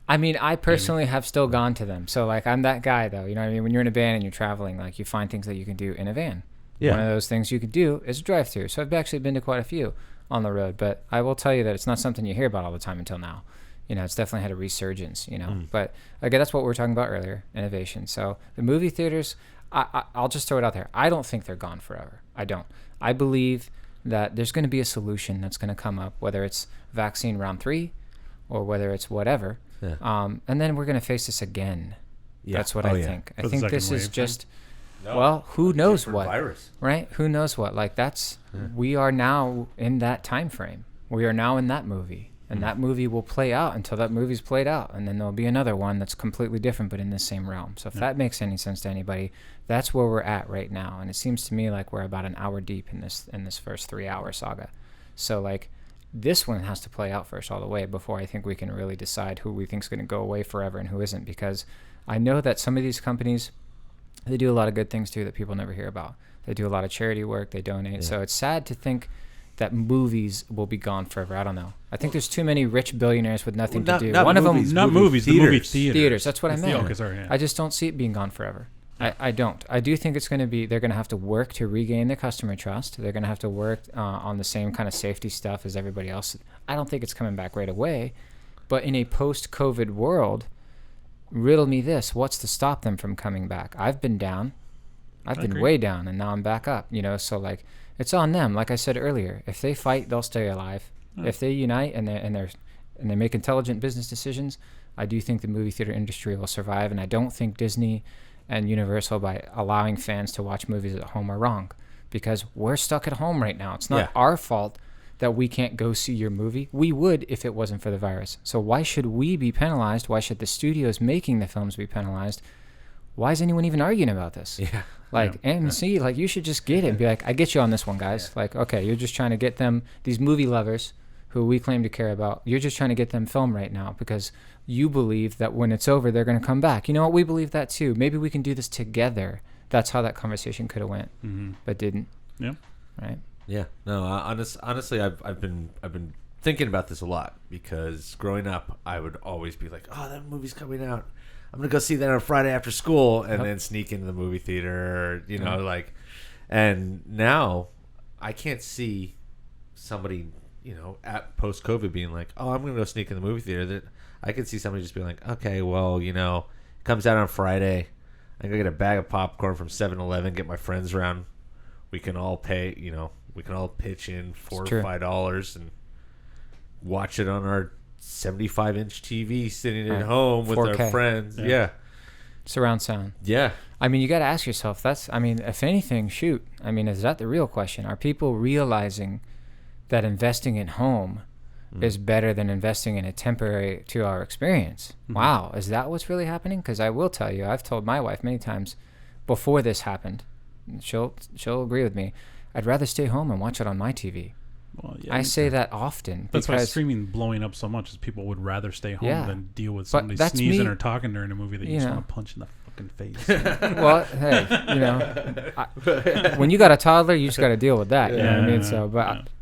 I mean, I personally have still gone to them, so like I'm that guy though. You know what I mean? When you're in a band and you're traveling, like you find things that you can do in a van. Yeah. One of those things you could do is a drive-through. So I've actually been to quite a few on the road, but I will tell you that it's not something you hear about all the time until now. It's definitely had a resurgence, But again, that's what we were talking about earlier, innovation. So the movie theaters, I'll just throw it out there. I don't think they're gone forever. I don't. I believe that there's going to be a solution that's going to come up, whether it's vaccine round 3 or whether it's whatever. Yeah. And then we're going to face this again. Yeah. That's what I think. I think this is just... No, well, who knows what, virus. Right? Who knows what? Like we are now in that time frame. We are now in that movie, and that movie will play out until that movie's played out, and then there'll be another one that's completely different, but in the same realm. So if that makes any sense to anybody, that's where we're at right now, and it seems to me like we're about an hour deep in this first 3-hour saga. So like this one has to play out first all the way before I think we can really decide who we think is going to go away forever and who isn't, because I know that some of these companies, they do a lot of good things too that people never hear about. They do a lot of charity work. They donate. Yeah. So it's sad to think that movies will be gone forever. I don't know. I think there's too many rich billionaires with nothing to do. One of them, not movies, the movie theaters. That's what I meant. Okay, sorry. Yeah. I just don't see it being gone forever. I don't. I do think it's going to be, they're going to have to work to regain their customer trust. They're going to have to work on the same kind of safety stuff as everybody else. I don't think it's coming back right away. But in a post-COVID world, riddle me this, what's to stop them from coming back? I've been down. I've been way down, and now I'm back up, so like, it's on them. Like I said earlier, if they fight, they'll stay alive. If they unite and they make intelligent business decisions, I do think the movie theater industry will survive. And I don't think Disney and Universal, by allowing fans to watch movies at home, are wrong, because we're stuck at home right now. It's not our fault that we can't go see your movie. We would if it wasn't for the virus. So why should we be penalized? Why should the studios making the films be penalized? Why is anyone even arguing about this? Yeah. Like, AMC, like, you should just get it and be like, I get you on this one, guys. Like, okay, you're just trying to get them, these movie lovers who we claim to care about, you're just trying to get them film right now because you believe that when it's over, they're going to come back. You know what? We believe that too. Maybe we can do this together. That's how that conversation could have went, but didn't. Yeah. Right. Yeah. No. Honestly, I've been thinking about this a lot, because growing up, I would always be like, "Oh, that movie's coming out. I'm gonna go see that on Friday after school," and then sneak into the movie theater. Like, and now I can't see somebody, at post-COVID being like, "Oh, I'm gonna go sneak in the movie theater." That I could see somebody just being like, "Okay, well, it comes out on Friday. I go get a bag of popcorn from 7-Eleven, get my friends around. We can all pay, we can all pitch in $4 or $5 and watch it on our 75-inch TV sitting at home with 4K. our friends." Yeah. Surround sound. Yeah. I mean, you got to ask yourself, if anything, shoot. I mean, is that the real question? Are people realizing that investing in home is better than investing in a temporary 2-hour experience? Wow. Is that what's really happening? Because I will tell you, I've told my wife many times before this happened, she'll agree with me, I'd rather stay home and watch it on my TV. Well, yeah, I say that often. That's why streaming blowing up so much is people would rather stay home than deal with somebody sneezing or talking during a movie that you just want to punch in the fucking face. Well, hey, when you got a toddler, you just got to deal with that. You know what I mean? So,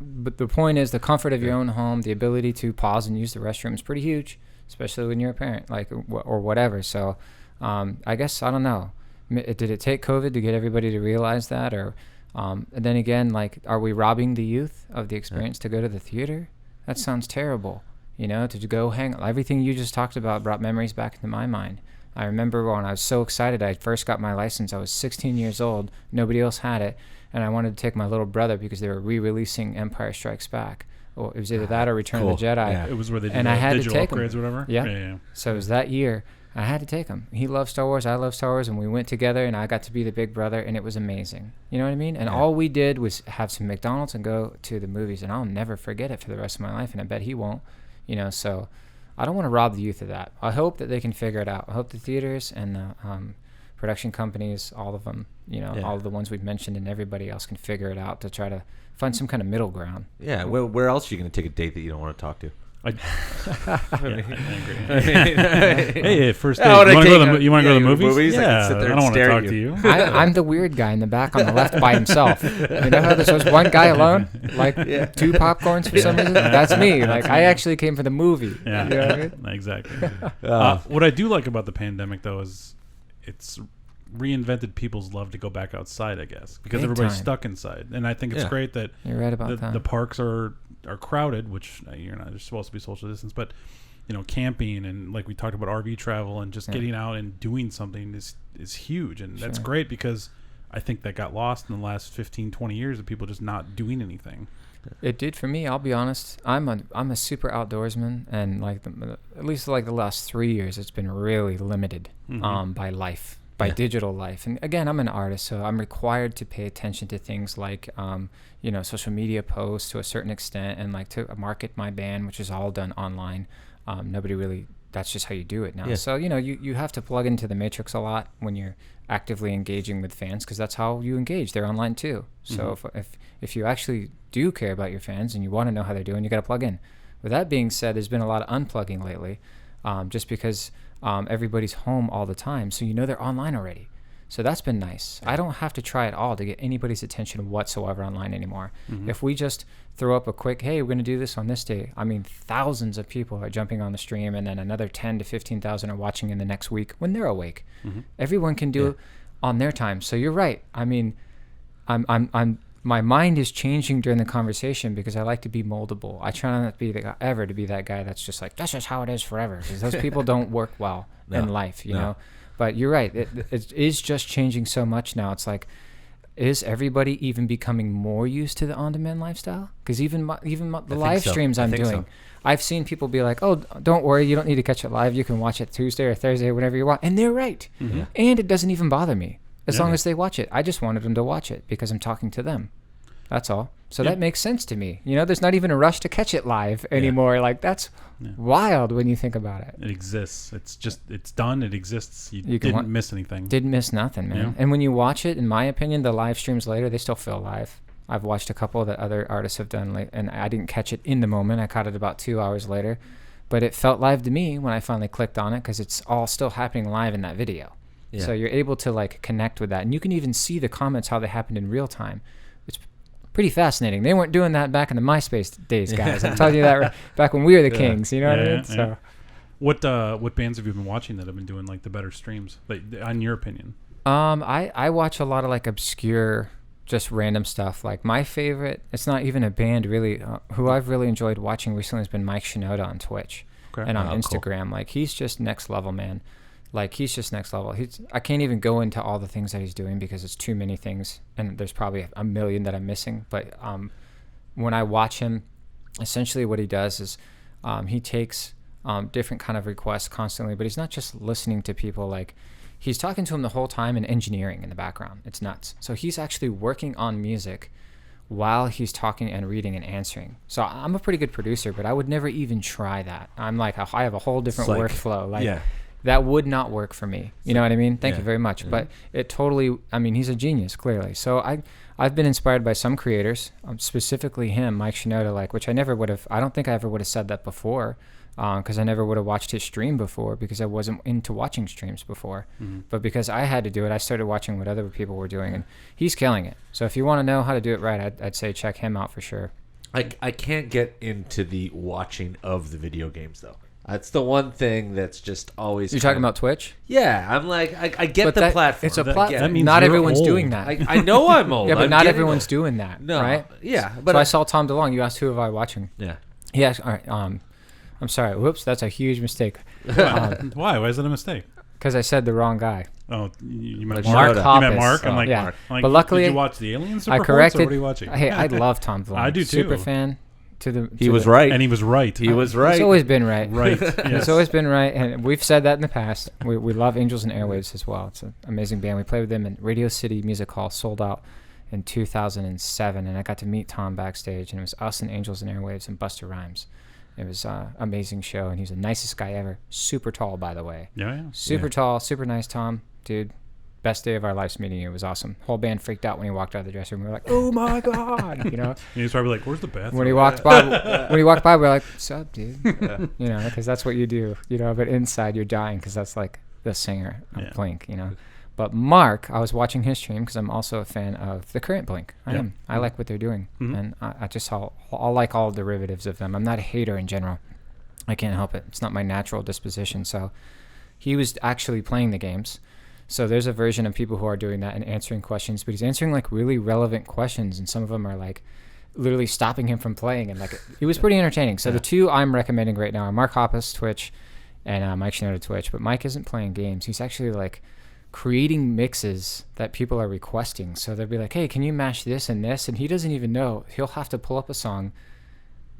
but the point is, the comfort of your own home, the ability to pause and use the restroom is pretty huge, especially when you're a parent, like, or whatever. So, I guess, I don't know. Did it take COVID to get everybody to realize that, or? And then again, like, are we robbing the youth of the experience to go to the theater? That sounds terrible. To go hang. Everything you just talked about brought memories back into my mind. I remember when I was so excited, I first got my license. I was 16 years old. Nobody else had it. And I wanted to take my little brother because they were re-releasing Empire Strikes Back. Well, it was either that or Return of the Jedi. Yeah. It was where they did digital upgrades or whatever. Yeah. So it was that year. I had to take him. He loved Star Wars. I love Star Wars. And we went together, and I got to be the big brother, and it was amazing. You know what I mean? And all we did was have some McDonald's and go to the movies, and I'll never forget it for the rest of my life, and I bet he won't. So I don't want to rob the youth of that. I hope that they can figure it out. I hope the theaters and the production companies, all of them, all of the ones we've mentioned, and everybody else can figure it out to try to find some kind of middle ground. Yeah. Well, where else are you going to take a date that you don't want to talk to? I agree. Hey, first date. You want to go to the movies? Yeah, I don't want to talk to you. I'm the weird guy in the back on the left by himself. You know how there's one guy alone, like 2 popcorns for some reason? That's me. Like, I actually came for the movie. Yeah, you know what I mean? Exactly. What I do like about the pandemic, though, is it's reinvented people's love to go back outside, I guess, because everybody's stuck inside. And I think it's great that you're right about that. The parks are crowded, which you're not. They're supposed to be social distance, but camping and, like we talked about, RV travel and just getting out and doing something is huge, and that's great, because I think that got lost in the last 15-20 years of people just not doing anything. It did for me. I'll be honest. I'm a super outdoorsman, and at least the last 3 years, it's been really limited by life. By digital life. And again, I'm an artist, so I'm required to pay attention to things like, social media posts to a certain extent, and like to market my band, which is all done online. Nobody really, that's just how you do it now. Yeah. So, you have to plug into the matrix a lot when you're actively engaging with fans, because that's how you engage. They're online too. So if you actually do care about your fans and you want to know how they're doing, you got to plug in. With that being said, there's been a lot of unplugging lately, just because everybody's home all the time, so they're online already. So that's been nice. I don't have to try at all to get anybody's attention whatsoever online anymore. If we just throw up a quick, hey, we're going to do this on this day, I mean, thousands of people are jumping on the stream, and then another 10 to 15,000 are watching in the next week when they're awake. Everyone can do on their time. So you're right. I mean, I'm my mind is changing during the conversation because I like to be moldable. I try not to be ever to be that guy that's just like, that's just how it is forever, because those people don't work well in life, you know. But you're right. It is just changing so much now. It's like, is everybody even becoming more used to the on-demand lifestyle? Because even the live streams I'm doing, I've seen people be like, oh, don't worry, you don't need to catch it live. You can watch it Tuesday or Thursday, whenever you want. And they're right. Mm-hmm. And it doesn't even bother me as long as they watch it. I just wanted them to watch it because I'm talking to them. That's all. So that makes sense to me. You know, there's not even a rush to catch it live anymore. Like, that's wild when you think about it. It exists. It's just, it's done. It exists. You didn't miss anything. Didn't miss nothing, man. Yeah. And when you watch it, in my opinion, the live streams later, they still feel live. I've watched a couple that other artists have done, and I didn't catch it in the moment. I caught it about 2 hours later. But it felt live to me when I finally clicked on it, because it's all still happening live in that video. Yeah. So you're able to, like, connect with that. And you can even see the comments, how they happened in real time. It's pretty fascinating. They weren't doing that back in the MySpace days, guys. I'm telling you that back when we were the kings. You know what I mean? Yeah. So, what bands have you been watching that have been doing, like, the better streams, like, in your opinion? I watch a lot of, like, obscure, just random stuff. Like, my favorite, it's not even a band really, who I've really enjoyed watching recently has been Mike Shinoda on Twitch and on Instagram. Cool. Like, he's just next level, man. Like, he's just next level. I can't even go into all the things that he's doing because it's too many things, and there's probably a million that I'm missing. But when I watch him, essentially what he does is he takes different kind of requests constantly, but he's not just listening to people. Like, he's talking to them the whole time and engineering in the background. It's nuts. So he's actually working on music while he's talking and reading and answering. So I'm a pretty good producer, but I would never even try that. I'm like, I have a whole different workflow. Like, that would not work for me. You know what I mean? Thank you very much. But it totally, I mean, he's a genius, clearly. So I've been inspired by some creators, specifically him, Mike Shinoda, like, which I never would have, I don't think I ever would have said that before, because I never would have watched his stream before, because I wasn't into watching streams before. Mm-hmm. But because I had to do it, I started watching what other people were doing, and he's killing it. So if you want to know how to do it right, I'd say check him out for sure. I can't get into the watching of the video games, though. That's the one thing that's just always... You're talking about Twitch? Yeah, I'm like, I get but the platform. It's a platform. That means not everyone's old. Doing that. I know I'm old. Yeah, but not everyone's doing that, right? Yeah. But so I saw Tom DeLonge. You asked who am I watching? Yeah. He asked, all right, I'm sorry. Whoops, that's a huge mistake. Why? Why is that a mistake? Because I said the wrong guy. Oh, you meant Mark. You meant Mark? I'm like, yeah. Mark. Like, but luckily, did you watch the Aliens? I corrected. Or what are you watching? Hey, I love Tom DeLonge. I do too. Super fan. He was right. And he was right. He was right. He's always been right. Right. Yes. He's always been right. And we've said that in the past. We love Angels and Airwaves as well. It's an amazing band. We played with them in Radio City Music Hall, sold out in 2007. And I got to meet Tom backstage. And it was us and Angels and Airwaves and Busta Rhymes. It was an amazing show. And he's the nicest guy ever. Super tall, by the way. Yeah. Super tall. Super nice, Tom. Dude. Best day of our lives meeting. It was awesome. Whole band freaked out when he walked out of the dressing room. We were like, "Oh my god!" You know. He was probably like, "Where's the bathroom?" When he walked by, we were like, "What's up, dude?" You know, because that's what you do. You know, but inside you're dying because that's like the singer of Blink. You know. But Mark, I was watching his stream because I'm also a fan of the current Blink. I am. I like what they're doing, and I just I'll like all derivatives of them. I'm not a hater in general. I can't help it. It's not my natural disposition. So he was actually playing the games. So there's a version of people who are doing that and answering questions, but he's answering like really relevant questions, and some of them are like literally stopping him from playing, and like it was pretty entertaining. So the two I'm recommending right now are Mark Hoppus Twitch and Mike Shinoda Twitch. But Mike isn't playing games; he's actually like creating mixes that people are requesting. So they'll be like, "Hey, can you mash this and this?" And he doesn't even know. He'll have to pull up a song,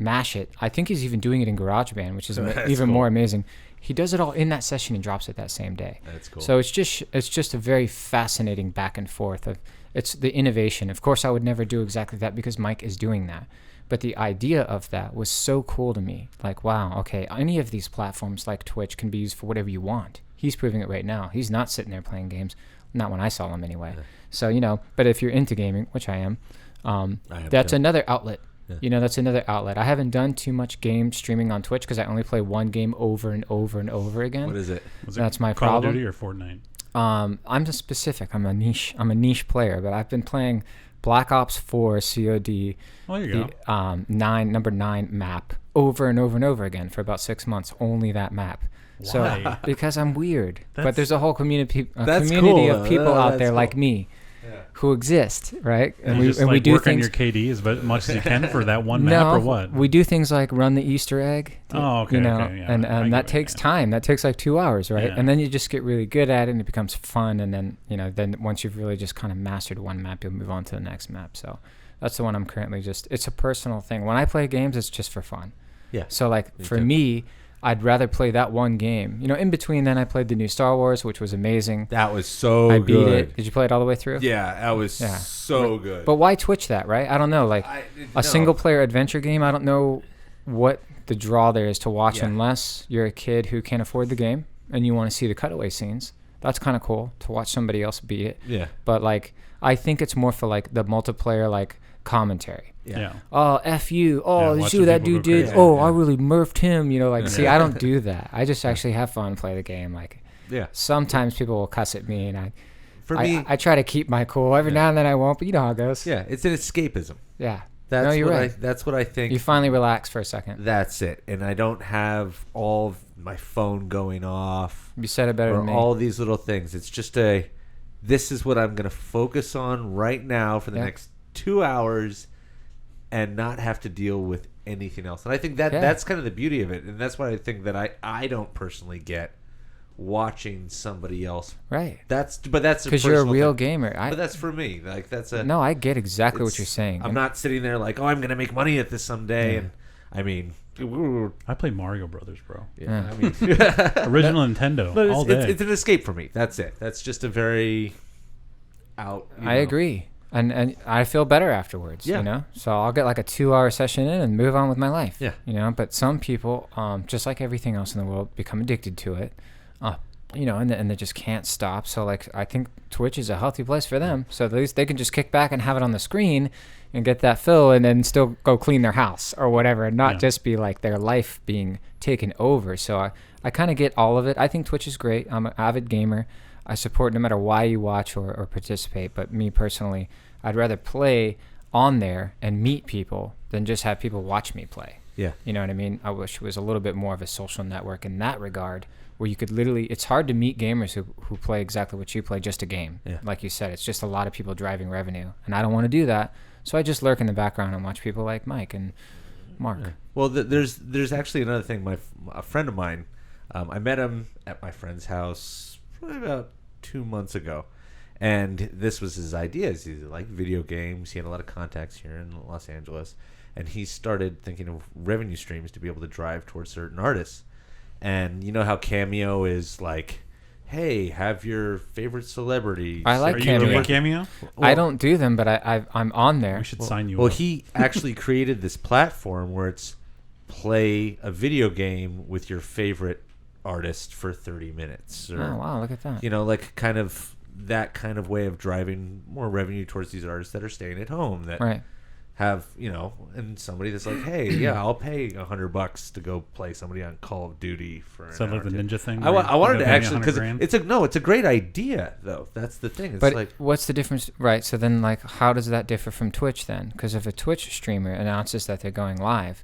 mash it. I think he's even doing it in GarageBand, which is even more amazing. He does it all in that session and drops it that same day. That's cool. So it's just a very fascinating back and forth of it's the innovation. Of course, I would never do exactly that because Mike is doing that. But the idea of that was so cool to me. Like, wow, okay, any of these platforms like Twitch can be used for whatever you want. He's proving it right now. He's not sitting there playing games. Not when I saw him anyway. Yeah. So, you know, but if you're into gaming, which I am, that's another outlet. Yeah. You know, that's another outlet. I haven't done too much game streaming on Twitch because I only play one game over and over and over again. What is it? That's my Call problem. Call of Duty or Fortnite? I'm just specific. I'm a niche player, but I've been playing Black Ops 4 COD, go. Number 9 map over and over and over again for about 6 months. Only that map. Why? So because I'm weird. But That's- there's a whole community That's community cool, of people though. out That's there cool. like me who exist, right? And we just, like, we do work things. on your KD as much as you can for that one map, No, or what? we do things like run the Easter egg. Oh, okay, You know, okay, yeah, and I get that what you takes mean. time. That takes like 2 hours, right? Yeah. And then you just get really good at it, and it becomes fun. And then then once you've really just kind of mastered one map, you'll move on to the next map. So that's the one I'm currently just. It's a personal thing. When I play games, it's just for fun. Yeah. So like Me for too. me, I'd rather play that one game. In between, then I played the new Star Wars, which was amazing. That was so I good. beat it. Did you play it all the way through? Yeah, that was Yeah. so good. But why Twitch that, right? I don't know. Like a single player adventure game, I don't know what the draw there is to watch Yeah. unless you're a kid who can't afford the game and you want to see the cutaway scenes. That's kind of cool to watch somebody else beat it. Yeah. But like I think it's more for like the multiplayer like commentary. Yeah. Oh, F you. Oh, you see watching what that people dude go did? crazy. Oh, Yeah. I really murfed him. See, Yeah. I don't do that. I just actually have fun, play the game. Like Yeah. sometimes people will cuss at me and For me, I try to keep my cool. Every now and then I won't, but you know how it goes. yeah, it's an escapism. Yeah. That's No, you're what right. that's what I think. You finally relax for a second. That's it. And I don't have all of my phone going off You said it better or than me. all these little things. It's just this is what I'm going to focus on right now for the Yeah. next 2 hours and not have to deal with anything else. And I think that Yeah. that's kind of the beauty of it. And that's what I think that I don't personally get watching somebody else. Right. That's a Because you're a personal real thing. gamer. But that's for me. Like that's a No, I get exactly what it's- you're saying. I'm And not sitting there like, oh, I'm going to make money at this someday. Yeah. And I mean, I play Mario Brothers, bro. yeah, I mean, Original Nintendo but all day. it's an escape for me. That's it. That's just a very out. I agree. And I feel better afterwards, Yeah. So I'll get like a 2-hour session in and move on with my life. Yeah. But some people, just like everything else in the world, become addicted to it, and they just can't stop. So like I think Twitch is a healthy place for them. So at least they can just kick back and have it on the screen and get that fill and then still go clean their house or whatever and not Yeah. just be like their life being taken over. So I kind of get all of it. I think Twitch is great. I'm an avid gamer. I support no matter why you watch or participate. But me personally, I'd rather play on there and meet people than just have people watch me play. Yeah. You know what I mean? I wish it was a little bit more of a social network in that regard where you could literally, it's hard to meet gamers who play exactly what you play, just a game. Yeah. Like you said, it's just a lot of people driving revenue. And I don't want to do that. So I just lurk in the background and watch people like Mike and Mark. Yeah. Well, there's actually another thing. A friend of mine, I met him at my friend's house probably about 2 months ago, and this was his idea. He liked video games. He had a lot of contacts here in Los Angeles, and he started thinking of revenue streams to be able to drive towards certain artists. And you know how Cameo is like, hey, have your favorite celebrity. I like Are you Cameo. doing Cameo? I don't do them, but I'm on there. We should sign you Well, up. he actually created this platform where it's play a video game with your favorite artist for 30 minutes. Or, Oh, wow, look at that. like kind of that kind of way of driving more revenue towards these artists that are staying at home that Right. have, and somebody that's like, hey, yeah, I'll pay $100 to go play somebody on Call of Duty for an Is that hour like the or two. ninja thing? I where wanted you to pay actually, 100 because grand? it's a great idea though. That's the thing. It's But like, what's the difference? Right. So then, like, how does that differ from Twitch then? Because if a Twitch streamer announces that they're going live,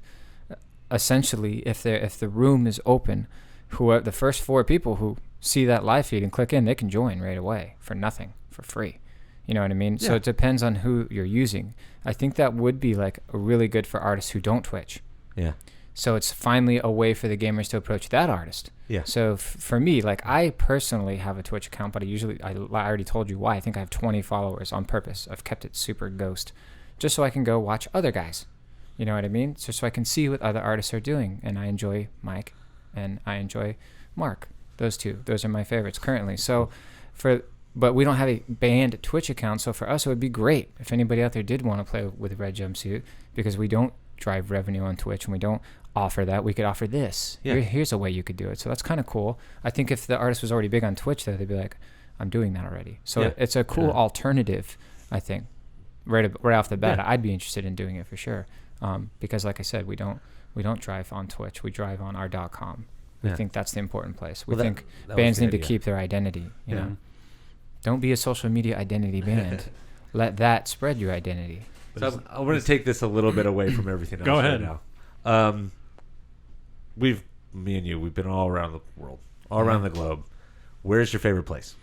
essentially, if the room is open, the first 4 people who see that live feed and click in, they can join right away for nothing, for free. You know what I mean? So Yeah. it depends on who you're using. I think that would be like really good for artists who don't Twitch. yeah, So it's finally a way for the gamers to approach that artist. yeah, So for me, like I personally have a Twitch account, but I already told you why. I think I have 20 followers on purpose. I've kept it super ghost, just so I can go watch other guys. You know what I mean? So I can see what other artists are doing, and I enjoy Mike, and I enjoy Mark. Those are my favorites currently. So but we don't have a banned Twitch account, so for us it would be great if anybody out there did want to play with Red Jumpsuit, because we don't drive revenue on Twitch and we don't offer that. We could offer this. Yeah. Here's a way you could do it. So that's kind of cool. I think if the artist was already big on Twitch, though, they'd be like, I'm doing that already. So Yeah. it's a cool Yeah. alternative, I think. Right off the bat, Yeah. I'd be interested in doing it for sure. Because like I said, we don't drive on Twitch. We drive on our .com. We Yeah. think that's the important place. We Well, think that was bands the need to idea. keep their identity. You Yeah. know, don't be a social media identity band. Let that spread your identity. So I'm going to take this a little bit away from everything else Go ahead. right now. Me and you, we've been all around the world. all around the globe. Where's your favorite place?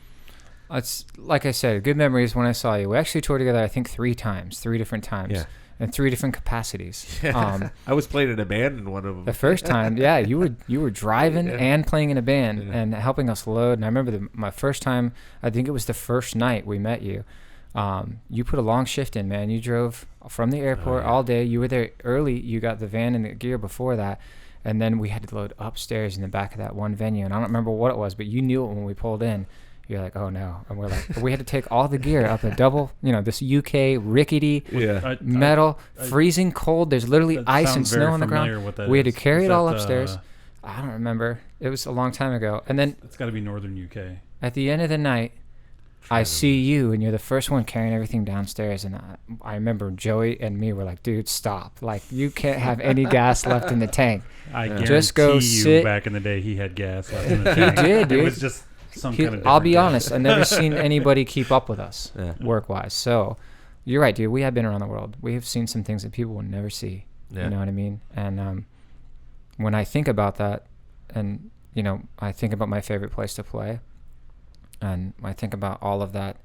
It's like I said, good memories when I saw you. We actually toured together, I think, 3 different times. Yeah. In 3 different capacities. I was playing in a band in one of them. The first time, you were driving and playing in a band and helping us load. And I remember my first time, I think it was the first night we met you. You put a long shift in, man. You drove from the airport all day. You were there early. You got the van and the gear before that. And then we had to load upstairs in the back of that one venue. And I don't remember what it was, but you knew it when we pulled in. You're like, oh no. And we're like, we had to take all the gear up a double, this UK rickety metal, freezing cold. There's literally ice and snow on the ground. We had to carry it all upstairs. I don't remember. It was a long time ago. And then it's got to be northern UK. At the end of the night, I see you, and you're the first one carrying everything downstairs. And I remember Joey and me were like, dude, stop. Like, you can't have any gas left in the tank. I guarantee just go sit. Back in the day, he had gas left in the tank. He did, dude. It was just kind of I'll be honest, I've never seen anybody keep up with us work-wise. So you're right, dude. We have been around the world. We have seen some things that people will never see. You know what I mean? And when I think about that, and I think about my favorite place to play, and I think about all of that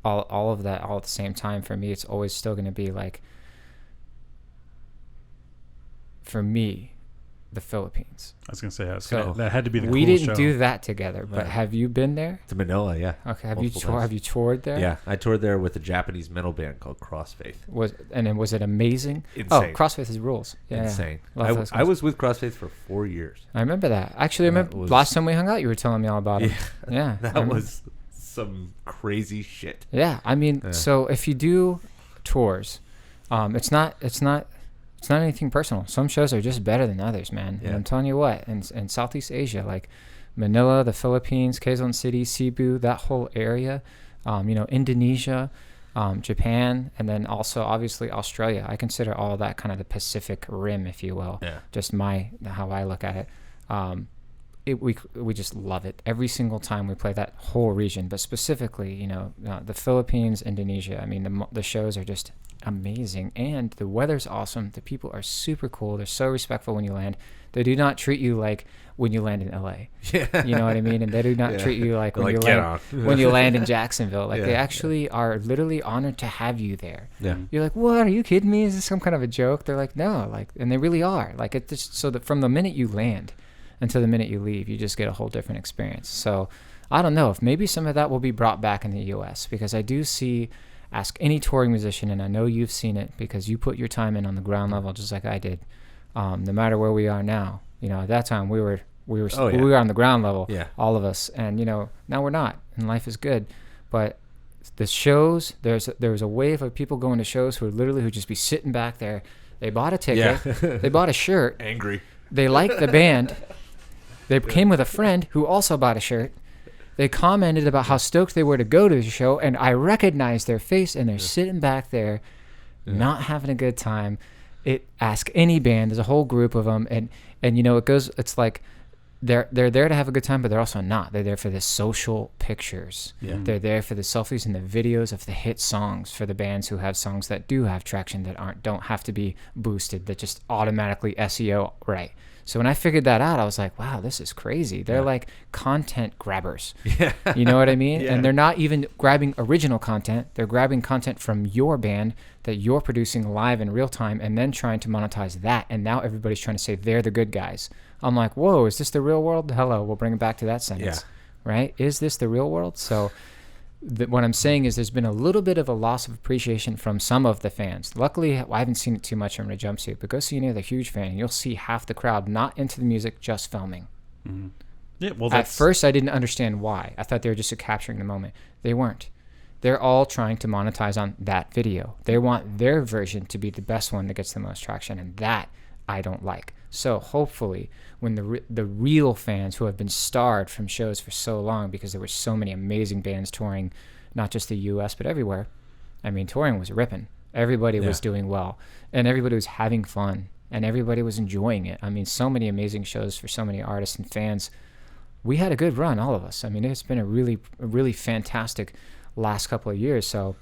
all at the same time, for me, it's always still going to be like, for me, the Philippines. I was gonna say that had to be the we cool didn't show. Do that together, but have you been there? To Manila, yeah. Okay, have you toured there? Yeah, I toured there with a Japanese metal band called Crossfaith. Was it amazing? Insane. Oh, Crossfaith is rules. Yeah, insane. I was with Crossfaith for 4 years. I remember that. Actually, I remember last time we hung out, you were telling me all about it. Yeah, that was some crazy shit. Yeah, I mean, so if you do tours, it's not anything personal. Some shows are just better than others, man. Yeah. And I'm telling you what, in Southeast Asia, like Manila, the Philippines, Quezon City, Cebu, that whole area, Indonesia, Japan, and then also obviously Australia. I consider all that kind of the Pacific Rim, if you will. Yeah. Just how I look at it. We just love it every single time we play that whole region, but specifically, the Philippines, Indonesia. I mean, the shows are just amazing, and the weather's awesome. The people are super cool. They're so respectful when you land. They do not treat you like when you land in LA. Yeah. You know what I mean? And they do not treat you like when you land in Jacksonville. Like they actually are literally honored to have you there. Yeah. You're like, what? Are you kidding me? Is this some kind of a joke? They're like, no, and they really are. Like it just so that from the minute you land until the minute you leave, you just get a whole different experience. So I don't know if maybe some of that will be brought back in the U.S. because I do see. Ask any touring musician, and I know you've seen it because you put your time in on the ground level just like I did. No matter where we are now, at that time we were on the ground level, all of us, and now we're not, and life is good. But the shows, there was a wave of people going to shows who just be sitting back there. They bought a ticket, they bought a shirt, angry. They liked the band. They came with a friend who also bought a shirt. They commented about how stoked they were to go to the show, and I recognized their face, and they're sitting back there, not having a good time. Ask any band. There's a whole group of them, and it's like they're there to have a good time, but they're also not. They're there for the social pictures. Yeah. They're there for the selfies and the videos of the hit songs for the bands who have songs that do have traction that don't have to be boosted, that just automatically SEO right. So when I figured that out, I was like, wow, this is crazy. They're like content grabbers. Yeah. You know what I mean? And they're not even grabbing original content. They're grabbing content from your band that you're producing live in real time and then trying to monetize that. And now everybody's trying to say they're the good guys. I'm like, whoa, is this the real world? Hello, we'll bring it back to that sentence. Right? Is this the real world? So what I'm saying is there's been a little bit of a loss of appreciation from some of the fans. Luckily, I haven't seen it too much from Red Jumpsuit, but go see any other huge fan, and you'll see half the crowd not into the music, just filming. Mm-hmm. Yeah, well, at first, I didn't understand why. I thought they were just capturing the moment. They weren't. They're all trying to monetize on that video. They want their version to be the best one that gets the most traction, and that I don't like. So hopefully when the real fans who have been starved from shows for so long because there were so many amazing bands touring, not just the U.S., but everywhere. I mean, touring was ripping. Everybody was doing well, and everybody was having fun, and everybody was enjoying it. I mean, so many amazing shows for so many artists and fans. We had a good run, all of us. I mean, it's been a really fantastic last couple of years. So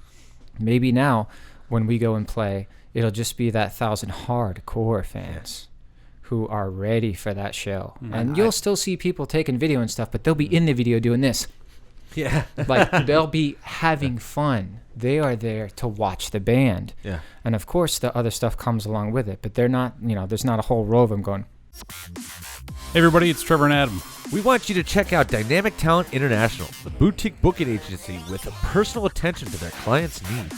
maybe now when we go and play, it'll just be that 1,000 hardcore fans who are ready for that show. And you'll still see people taking video and stuff, but they'll be in the video doing this. Yeah. Like, they'll be having fun. They are there to watch the band. Yeah. And of course, the other stuff comes along with it, but they're not, there's not a whole row of them going. Hey everybody, it's Trevor and Adam. We want you to check out Dynamic Talent International, the boutique booking agency with a personal attention to their clients' needs.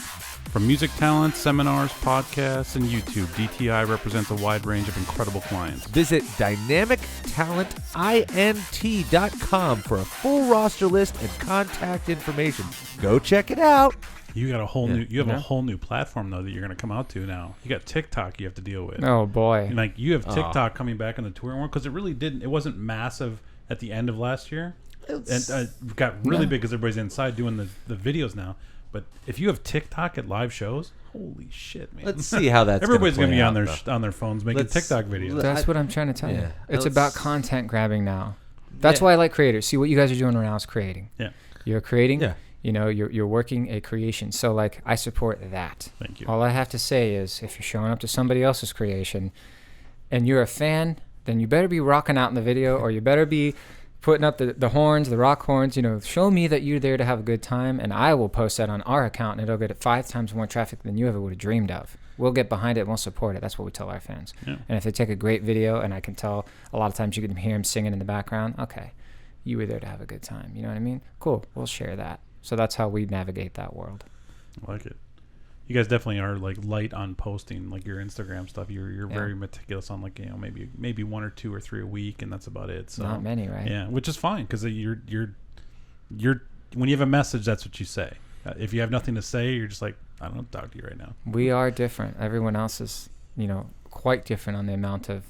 From music talent, seminars, podcasts, and YouTube, DTI represents a wide range of incredible clients. Visit dynamictalentint.com for a full roster list and contact information. Go check it out. You got a whole a whole new platform though that you're going to come out to now. You got TikTok you have to deal with. Oh boy. And, like, you have TikTok coming back on the touring world because it wasn't massive at the end of last year. It got really big because everybody's inside doing the videos now. But if you have TikTok at live shows, holy shit, man! Let's see how that's. Everybody's going to be on their phones making TikTok videos. That's what I'm trying to tell you. It's about content grabbing now. That's Yeah. why I like creators. See, what you guys are doing right now is creating. Yeah, you're creating. Yeah. You're working a creation. So like, I support that. Thank you. All I have to say is, if you're showing up to somebody else's creation, and you're a fan, then you better be rocking out in the video, or you better be putting up the horns, the rock horns, show me that you're there to have a good time, and I will post that on our account, and it'll get 5 times more traffic than you ever would have dreamed of. We'll get behind it and we'll support it. That's what we tell our fans. Yeah. And if they take a great video, and I can tell a lot of times you can hear them singing in the background, okay, you were there to have a good time. You know what I mean? Cool. We'll share that. So that's how we navigate that world. I like it. You guys definitely are like light on posting, like your Instagram stuff. You're very meticulous on, like, maybe 1 or 2 or 3 a week, and that's about it. So not many, right? Yeah, which is fine because you're when you have a message, that's what you say. If you have nothing to say, you're just like, I don't talk to you right now. We are different. Everyone else is, quite different on the amount of,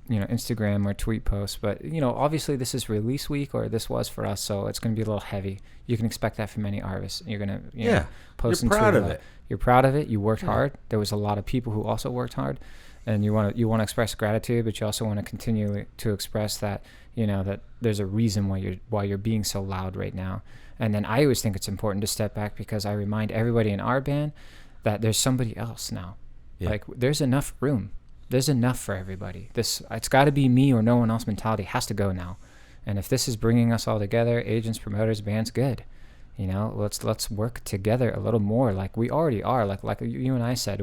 Instagram or tweet posts. But, obviously this is release week, or this was for us, so it's going to be a little heavy. You can expect that from many artists. You're going to, post. You're proud of it. You're proud of it. You worked hard. There was a lot of people who also worked hard, and you want to express gratitude, but you also want to continue to express that, that there's a reason why you're being so loud right now. And then I always think it's important to step back, because I remind everybody in our band that there's somebody else now. Yeah. Like, there's enough room. There's enough for everybody. It's got to be me or no one else mentality has to go now. And if this is bringing us all together, agents, promoters, bands, good. Let's work together a little more, like we already are. Like you and I said,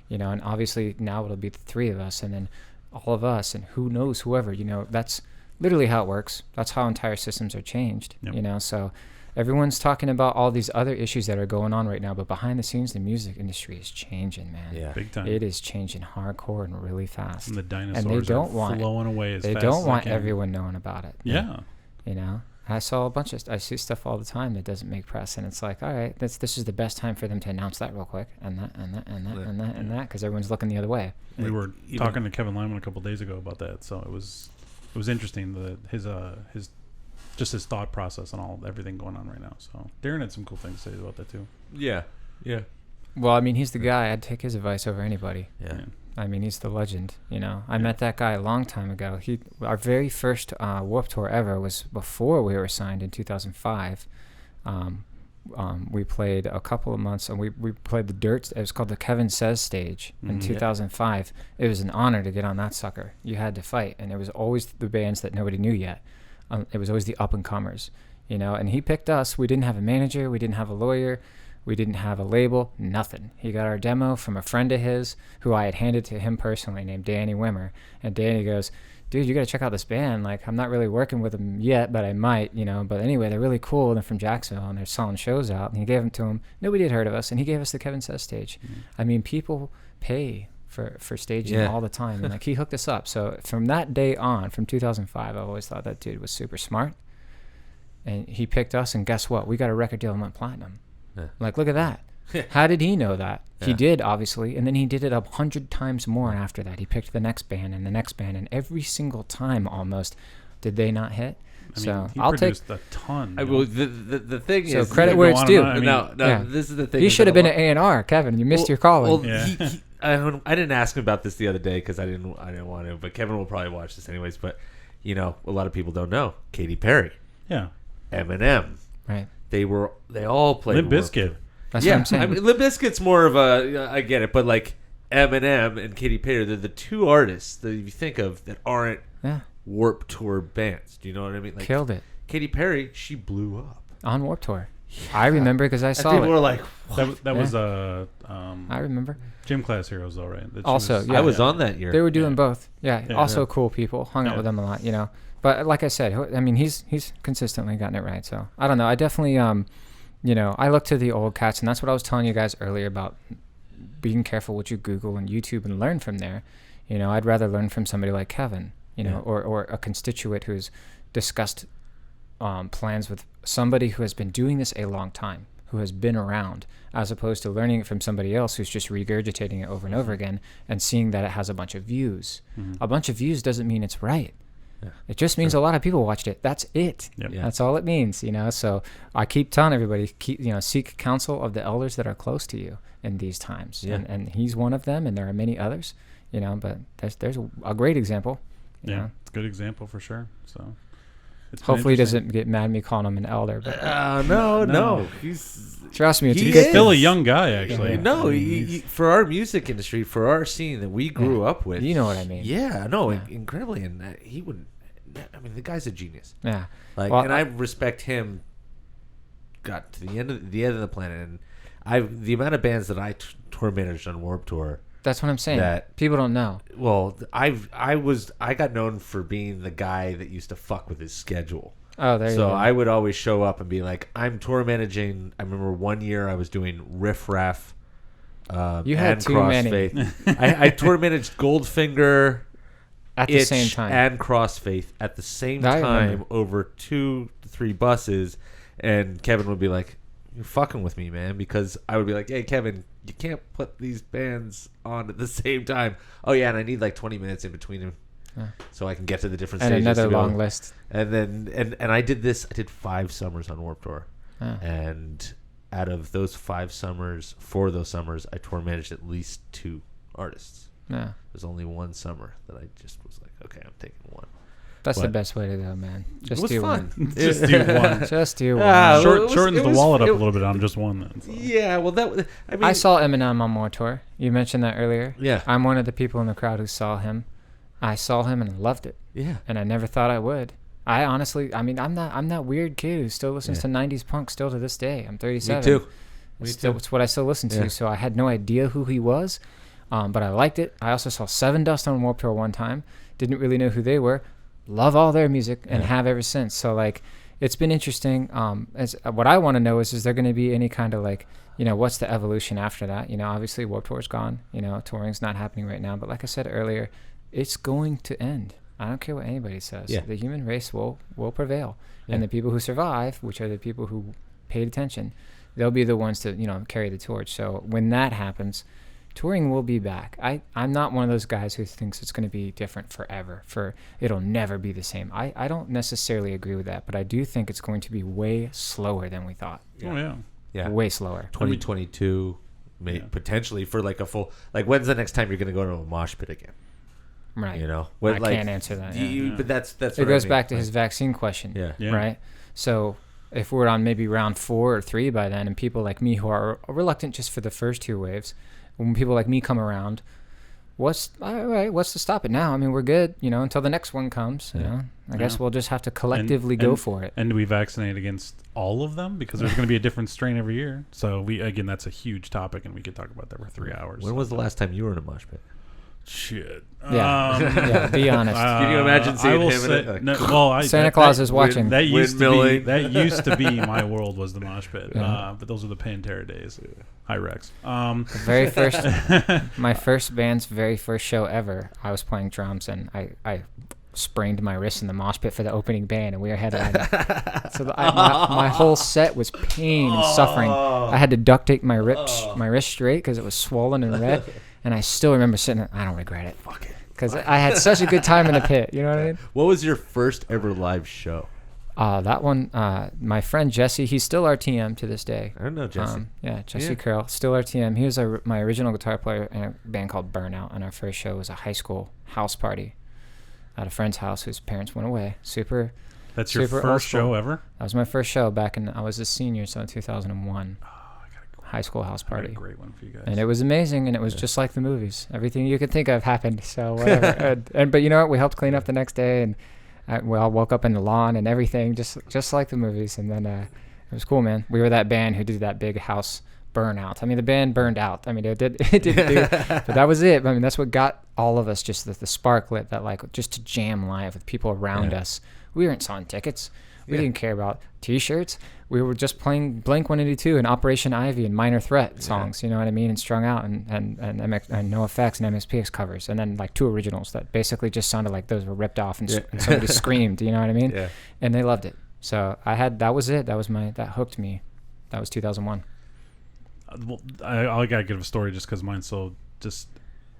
and obviously now it'll be the 3 of us, and then all of us, and who knows, whoever. That's literally how it works. That's how entire systems are changed. Yep. So everyone's talking about all these other issues that are going on right now, but behind the scenes, the music industry is changing, man. Yeah, big time. It is changing hardcore and really fast. And the dinosaurs and they don't are flowing away as fast as they don't want everyone knowing about it. Yeah. I see stuff all the time that doesn't make press, and it's like, all right, this is the best time for them to announce that real quick, and that, because everyone's looking the other way. We were talking to Kevin Lyman a couple days ago about that, so it was interesting, his thought process and everything going on right now. So Darren had some cool things to say about that too. Yeah. Well, I mean, he's the guy. I'd take his advice over anybody. Yeah. I mean, he's the legend. I met that guy a long time ago. Our very first Warped Tour ever was before we were signed in 2005. We played a couple of months, and we played the Dirt. It was called the Kevin Says stage in 2005. It was an honor to get on that sucker. You had to fight, and it was always the bands that nobody knew yet. It was always the up-and-comers, and he picked us. We didn't have a manager. We didn't have a lawyer. We didn't have a label, nothing. He got our demo from a friend of his who I had handed to him personally, named Danny Wimmer. And Danny goes, dude, you got to check out this band. Like, I'm not really working with them yet, but I might, But anyway, they're really cool. They're from Jacksonville, and they're selling shows out. And he gave them to him. Nobody had heard of us, and he gave us the Kevin Says stage. Mm-hmm. I mean, people pay for staging all the time. And, he hooked us up. So from that day on, from 2005, I always thought that dude was super smart. And he picked us, and guess what? We got a record deal and went platinum. Yeah. Like, look at that. How did he know that? Yeah. He did, obviously, and then he did it 100 times more after that. He picked the next band, and every single time almost did they not hit. He produced a ton. The thing is, credit where it's due. This is the thing. He should have been an A&R, Kevin. You missed your calling. Well, I didn't ask him about this the other day because I didn't want to, but Kevin will probably watch this anyways. But a lot of people don't know Katy Perry, Eminem, right? They all played Limp Bizkit. That's what I'm saying. Limp Bizkit's more of a I get it, but like Eminem and Katy Perry, they're the two artists that you think of that aren't Warped Tour bands. Do you know what I mean? Like, killed it. Katy Perry, she blew up On Warped Tour. I remember because I saw people it. were like, that was I remember. Gym Class Heroes, though, right? That Also, was, yeah. I was on that year. They were doing both. Yeah. Yeah. Also cool people. Hung out with them a lot, you know. But like I said, I mean, he's consistently gotten it right. So I don't know. I definitely, you know, I look to the old cats, and that's what I was telling you guys earlier about being careful what you Google and YouTube and learn from there. You know, I'd rather learn from somebody like Kevin, you know, or a constituent who's discussed plans with somebody who has been doing this a long time, who has been around, as opposed to learning it from somebody else who's just regurgitating it over and over again and seeing that it has a bunch of views. A bunch of views doesn't mean it's right. It just means a lot of people watched it. That's it. That's all it means, you know. So I keep telling everybody, seek counsel of the elders that are close to you in these times. And he's one of them, and there are many others, you know. But there's a great example. You know? It's a good example for sure. So hopefully he doesn't get mad at me calling him an elder. But no. He's trust me, he's still a young guy, actually. No, for our music industry, for our scene that we grew up with, you know what I mean. Incredibly, and he would. I mean, the guy's a genius. Yeah. Like, and I respect him. Got to the end of the planet, and the amount of bands that I tour managed on Warped Tour. That's what I'm saying. That people don't know. Well, I got known for being the guy that used to fuck with his schedule. Oh, there you go. So I would always show up and be like, I'm tour managing. I remember one year I was doing Riff Raff. You had too many. I tour managed Goldfinger. At the same time. And Crossfaith at the same time over 2 to 3 buses. And Kevin would be like, you're fucking with me, man. Because I would be like, hey, Kevin, you can't put these bands on at the same time. Oh, yeah, and I need like 20 minutes in between them so I can get to the different stages. And another long list. And then and I did this. I did 5 summers on Warped Tour. And out of those 5 summers, 4 of those summers, I tour managed at least 2 artists. Yeah. There's only one summer that I just was like, okay, I'm taking one. That's the best way to go, man. Just do fun. one. Just do one. Just do one. Shortens the wallet up a little bit on just one then. So. Yeah, well, I saw Eminem on more tour. You mentioned that earlier. Yeah. I'm one of the people in the crowd who saw him. I saw him and loved it. Yeah. And I never thought I would. I honestly, I'm that weird kid who still listens to 90s punk still to this day. I'm 37. Me too. It's what I still listen to. So I had no idea who he was. But I liked it. I also saw Seven Dust on Warped Tour one time. Didn't really know who they were. Love all their music and have ever since. So like, it's been interesting. What I want to know is there going to be any kind of like, you know, what's the evolution after that? You know, obviously Warped Tour's gone. You know, touring's not happening right now. But like I said earlier, it's going to end. I don't care what anybody says. Yeah. The human race will prevail, and the people who survive, which are the people who paid attention, they'll be the ones to carry the torch. So when that happens, touring will be back. I'm not one of those guys who thinks it's going to be different forever. It'll never be the same. I don't necessarily agree with that, but I do think it's going to be way slower than we thought. Oh yeah. Way slower. 2022, potentially for like a full. Like, when's the next time you're going to go to a mosh pit again? Right. You know, I can't answer that. But that's. It goes back to his vaccine question. Yeah. Right. So if we're on maybe round 4 or 3 by then, and people like me who are reluctant just for the first 2 waves. When people like me come around, what's to stop it now? I mean, we're good, until the next one comes. I guess we'll just have to collectively go for it. And do we vaccinate against all of them? Because there's going to be a different strain every year. So that's a huge topic, and we could talk about that for 3 hours. When was the last time you were in a mosh pit? Shit. Yeah, be honest. Can you imagine seeing him Santa Claus is watching. That used to be my world, was the mosh pit. But those were the Pantera days. Hi, Rex. The very first, my first band's very first show ever, I was playing drums, and I sprained my wrist in the mosh pit for the opening band, and we were headlining. So my whole set was pain and suffering. I had to duct tape my wrist straight because it was swollen and red. And I still remember sitting there, I don't regret it. Fuck it. Because I had such a good time in the pit. You know what I mean? What was your first ever live show? That one, my friend Jesse, he's still our TM to this day. I don't know Jesse. Jesse Curl, still our TM. He was my original guitar player in a band called Burnout. And our first show was a high school house party at a friend's house whose parents went away. That's your first show ever? That was my first show I was a senior, so in 2001. high school house I had party. a great one for you guys. And it was amazing, and it was just like the movies. Everything you could think of happened. So whatever. But you know what? We helped clean up the next day, and we all woke up in the lawn and everything, just like the movies. And then it was cool, man. We were that band who did that big house burnout. I mean, the band burned out. I mean, it didn't do, but that was it. I mean, that's what got all of us just the spark lit, that like just to jam live with people around us. We weren't selling tickets. We didn't care about T-shirts. We were just playing Blink 182 and Operation Ivy and Minor Threat songs, you know what I mean, and Strung Out and NoFX and MSPX covers, and then like 2 originals that basically just sounded like those were ripped off and somebody screamed, you know what I mean? Yeah. And they loved it. So that was it. That hooked me. That was 2001. Well, I gotta give a story just because mine's so just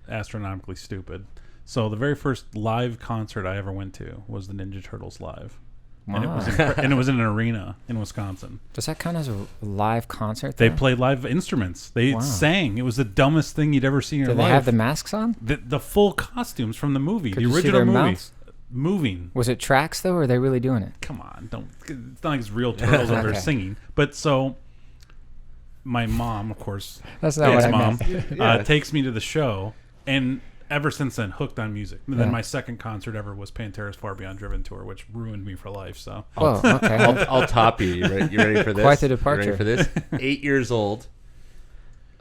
astronomically stupid. So the very first live concert I ever went to was the Ninja Turtles live. Wow. And it was in an arena in Wisconsin. Does that count as a live concert? They played live instruments. They sang. It was the dumbest thing you'd ever seen in your life. Did they have the masks on? The full costumes from the movie. Could the you see original their movie. mouths? Moving. Was it tracks, though, or are they really doing it? Come on. It's not like it's real turtles over there singing. But so my mom, of course, that's not what I meant. Takes me to the show, and ever since then, hooked on music. And then my second concert ever was Pantera's Far Beyond Driven tour, which ruined me for life. So, okay. I'll top you. You ready for this? Quite the departure. You ready for this? 8 years old.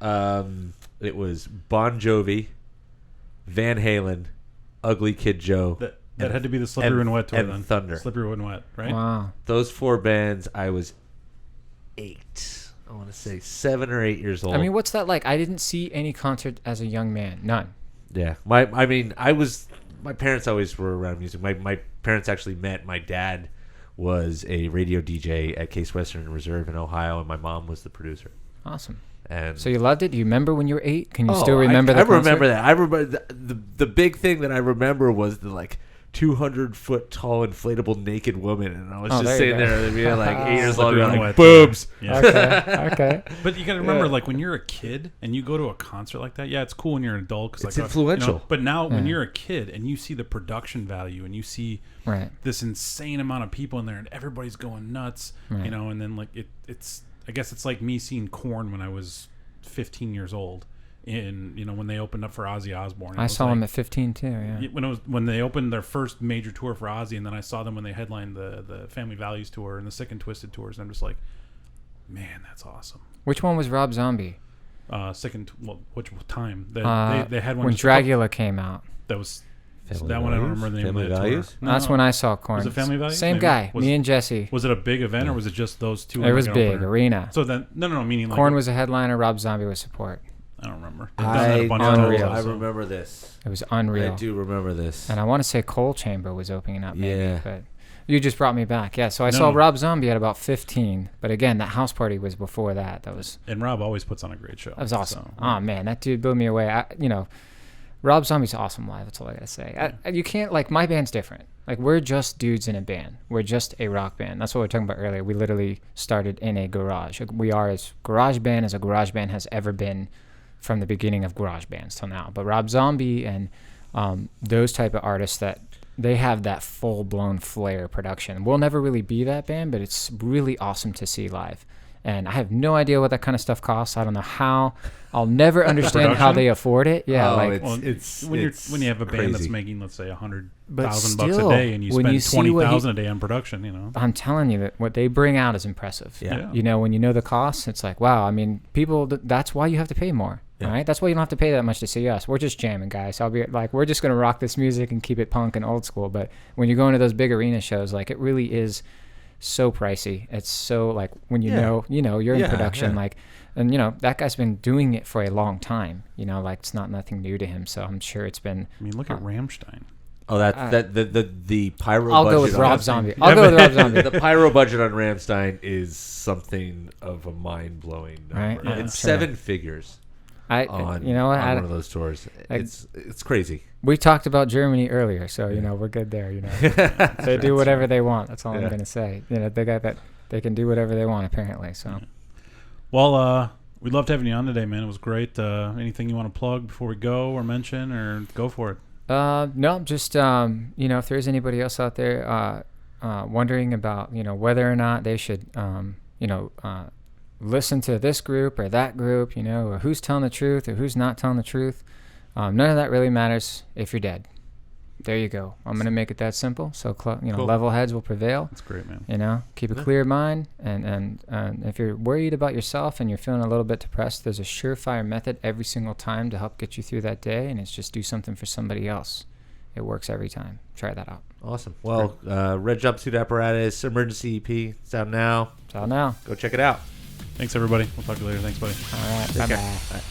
It was Bon Jovi, Van Halen, Ugly Kid Joe. That had to be the Slippery When Wet tour and then. Thunder. Slippery When Wet, right? Wow. Those 4 bands, I was 8. I want to say 7 or 8 years old. I mean, what's that like? I didn't see any concert as a young man. None. Yeah. My parents always were around music. My parents actually met. My dad was a radio DJ at Case Western Reserve in Ohio, and my mom was the producer. Awesome. And so you loved it? Do you remember when you were 8? Can you still remember that? I remember that. I remember the big thing that I remember was the like 200-foot tall inflatable naked woman, and I was just sitting there being like 8 years old, like boobs. Yeah. Okay. But you got to remember, like when you're a kid and you go to a concert like that, it's cool when you're an adult because it's like influential. But now when you're a kid and you see the production value and you see this insane amount of people in there and everybody's going nuts, you know, and then like it's I guess it's like me seeing Korn when I was 15 years old. When they opened up for Ozzy Osbourne, I saw him at 15 too. Yeah, when they opened their first major tour for Ozzy, and then I saw them when they headlined the Family Values tour and the Sick and Twisted tours, and I'm just like, man, that's awesome. Which one was Rob Zombie? Which time they had one when Dragula came out. That was Family that Values? one. I don't remember the name Family of that Values? tour. No, that's when I saw Korn. Was it Family Values? Same Maybe. guy, me and Jesse. Was it a big event or was it just those two? It was big arena. So then no, meaning like Korn was a headliner. Rob Zombie was support. I don't remember. I remember this. It was unreal. I do remember this. And I want to say Coal Chamber was opening up. Maybe, yeah. But you just brought me back. Yeah. So I saw Rob Zombie at about 15. But again, that house party was before that. And Rob always puts on a great show. That was awesome. So, oh man, that dude blew me away. Rob Zombie's awesome live. That's all I gotta say. You can't my band's different. Like we're just dudes in a band. We're just a rock band. That's what we were talking about earlier. We literally started in a garage. We are as garage band as a garage band has ever been from the beginning of garage bands till now. But Rob Zombie and those type of artists that they have that full blown flair production. We'll never really be that band, but it's really awesome to see live. And I have no idea what that kind of stuff costs. I don't know how. I'll never understand how they afford it. Yeah, when you have a band that's making, let's say, $100,000 a day, and you spend $20,000 a day on production, I'm telling you that what they bring out is impressive. Yeah. When you know the costs, it's like, wow. I mean, people. That's why you have to pay more. Yeah. Right? That's why you don't have to pay that much to see us. We're just jamming, guys. I'll be like, we're just gonna rock this music and keep it punk and old school. But when you go into those big arena shows, like it really is so pricey. It's so like when you're in production, and that guy's been doing it for a long time. It's not nothing new to him. So I'm sure it's been. I mean, look at Rammstein. Oh, the pyro. I'll budget go with Rob Zombie. I'll go with Rob Zombie. The pyro budget on Rammstein is something of a mind blowing number. Right? Yeah, it's 7 figures. On one of those tours. It's crazy. We talked about Germany earlier, so we're good there. They do whatever they want. That's all I'm gonna say. They got that. They can do whatever they want apparently. So, well, we loved having you on today, man. It was great. Anything you want to plug before we go or mention, or go for it? No, just if there's anybody else out there wondering about whether or not they should listen to this group or that group, or who's telling the truth or who's not telling the truth. None of that really matters if you're dead. There you go. I'm going to make it that simple. So, Cool. level heads will prevail. That's great, man. Keep a clear mind. And if you're worried about yourself and you're feeling a little bit depressed, there's a surefire method every single time to help get you through that day. And it's just do something for somebody else. It works every time. Try that out. Awesome. Well, Red Jumpsuit Apparatus, Emergency EP. It's out now. It's out now. Go check it out. Thanks, everybody. We'll talk to you later. Thanks, buddy. All right. Take care. Bye-bye. All right.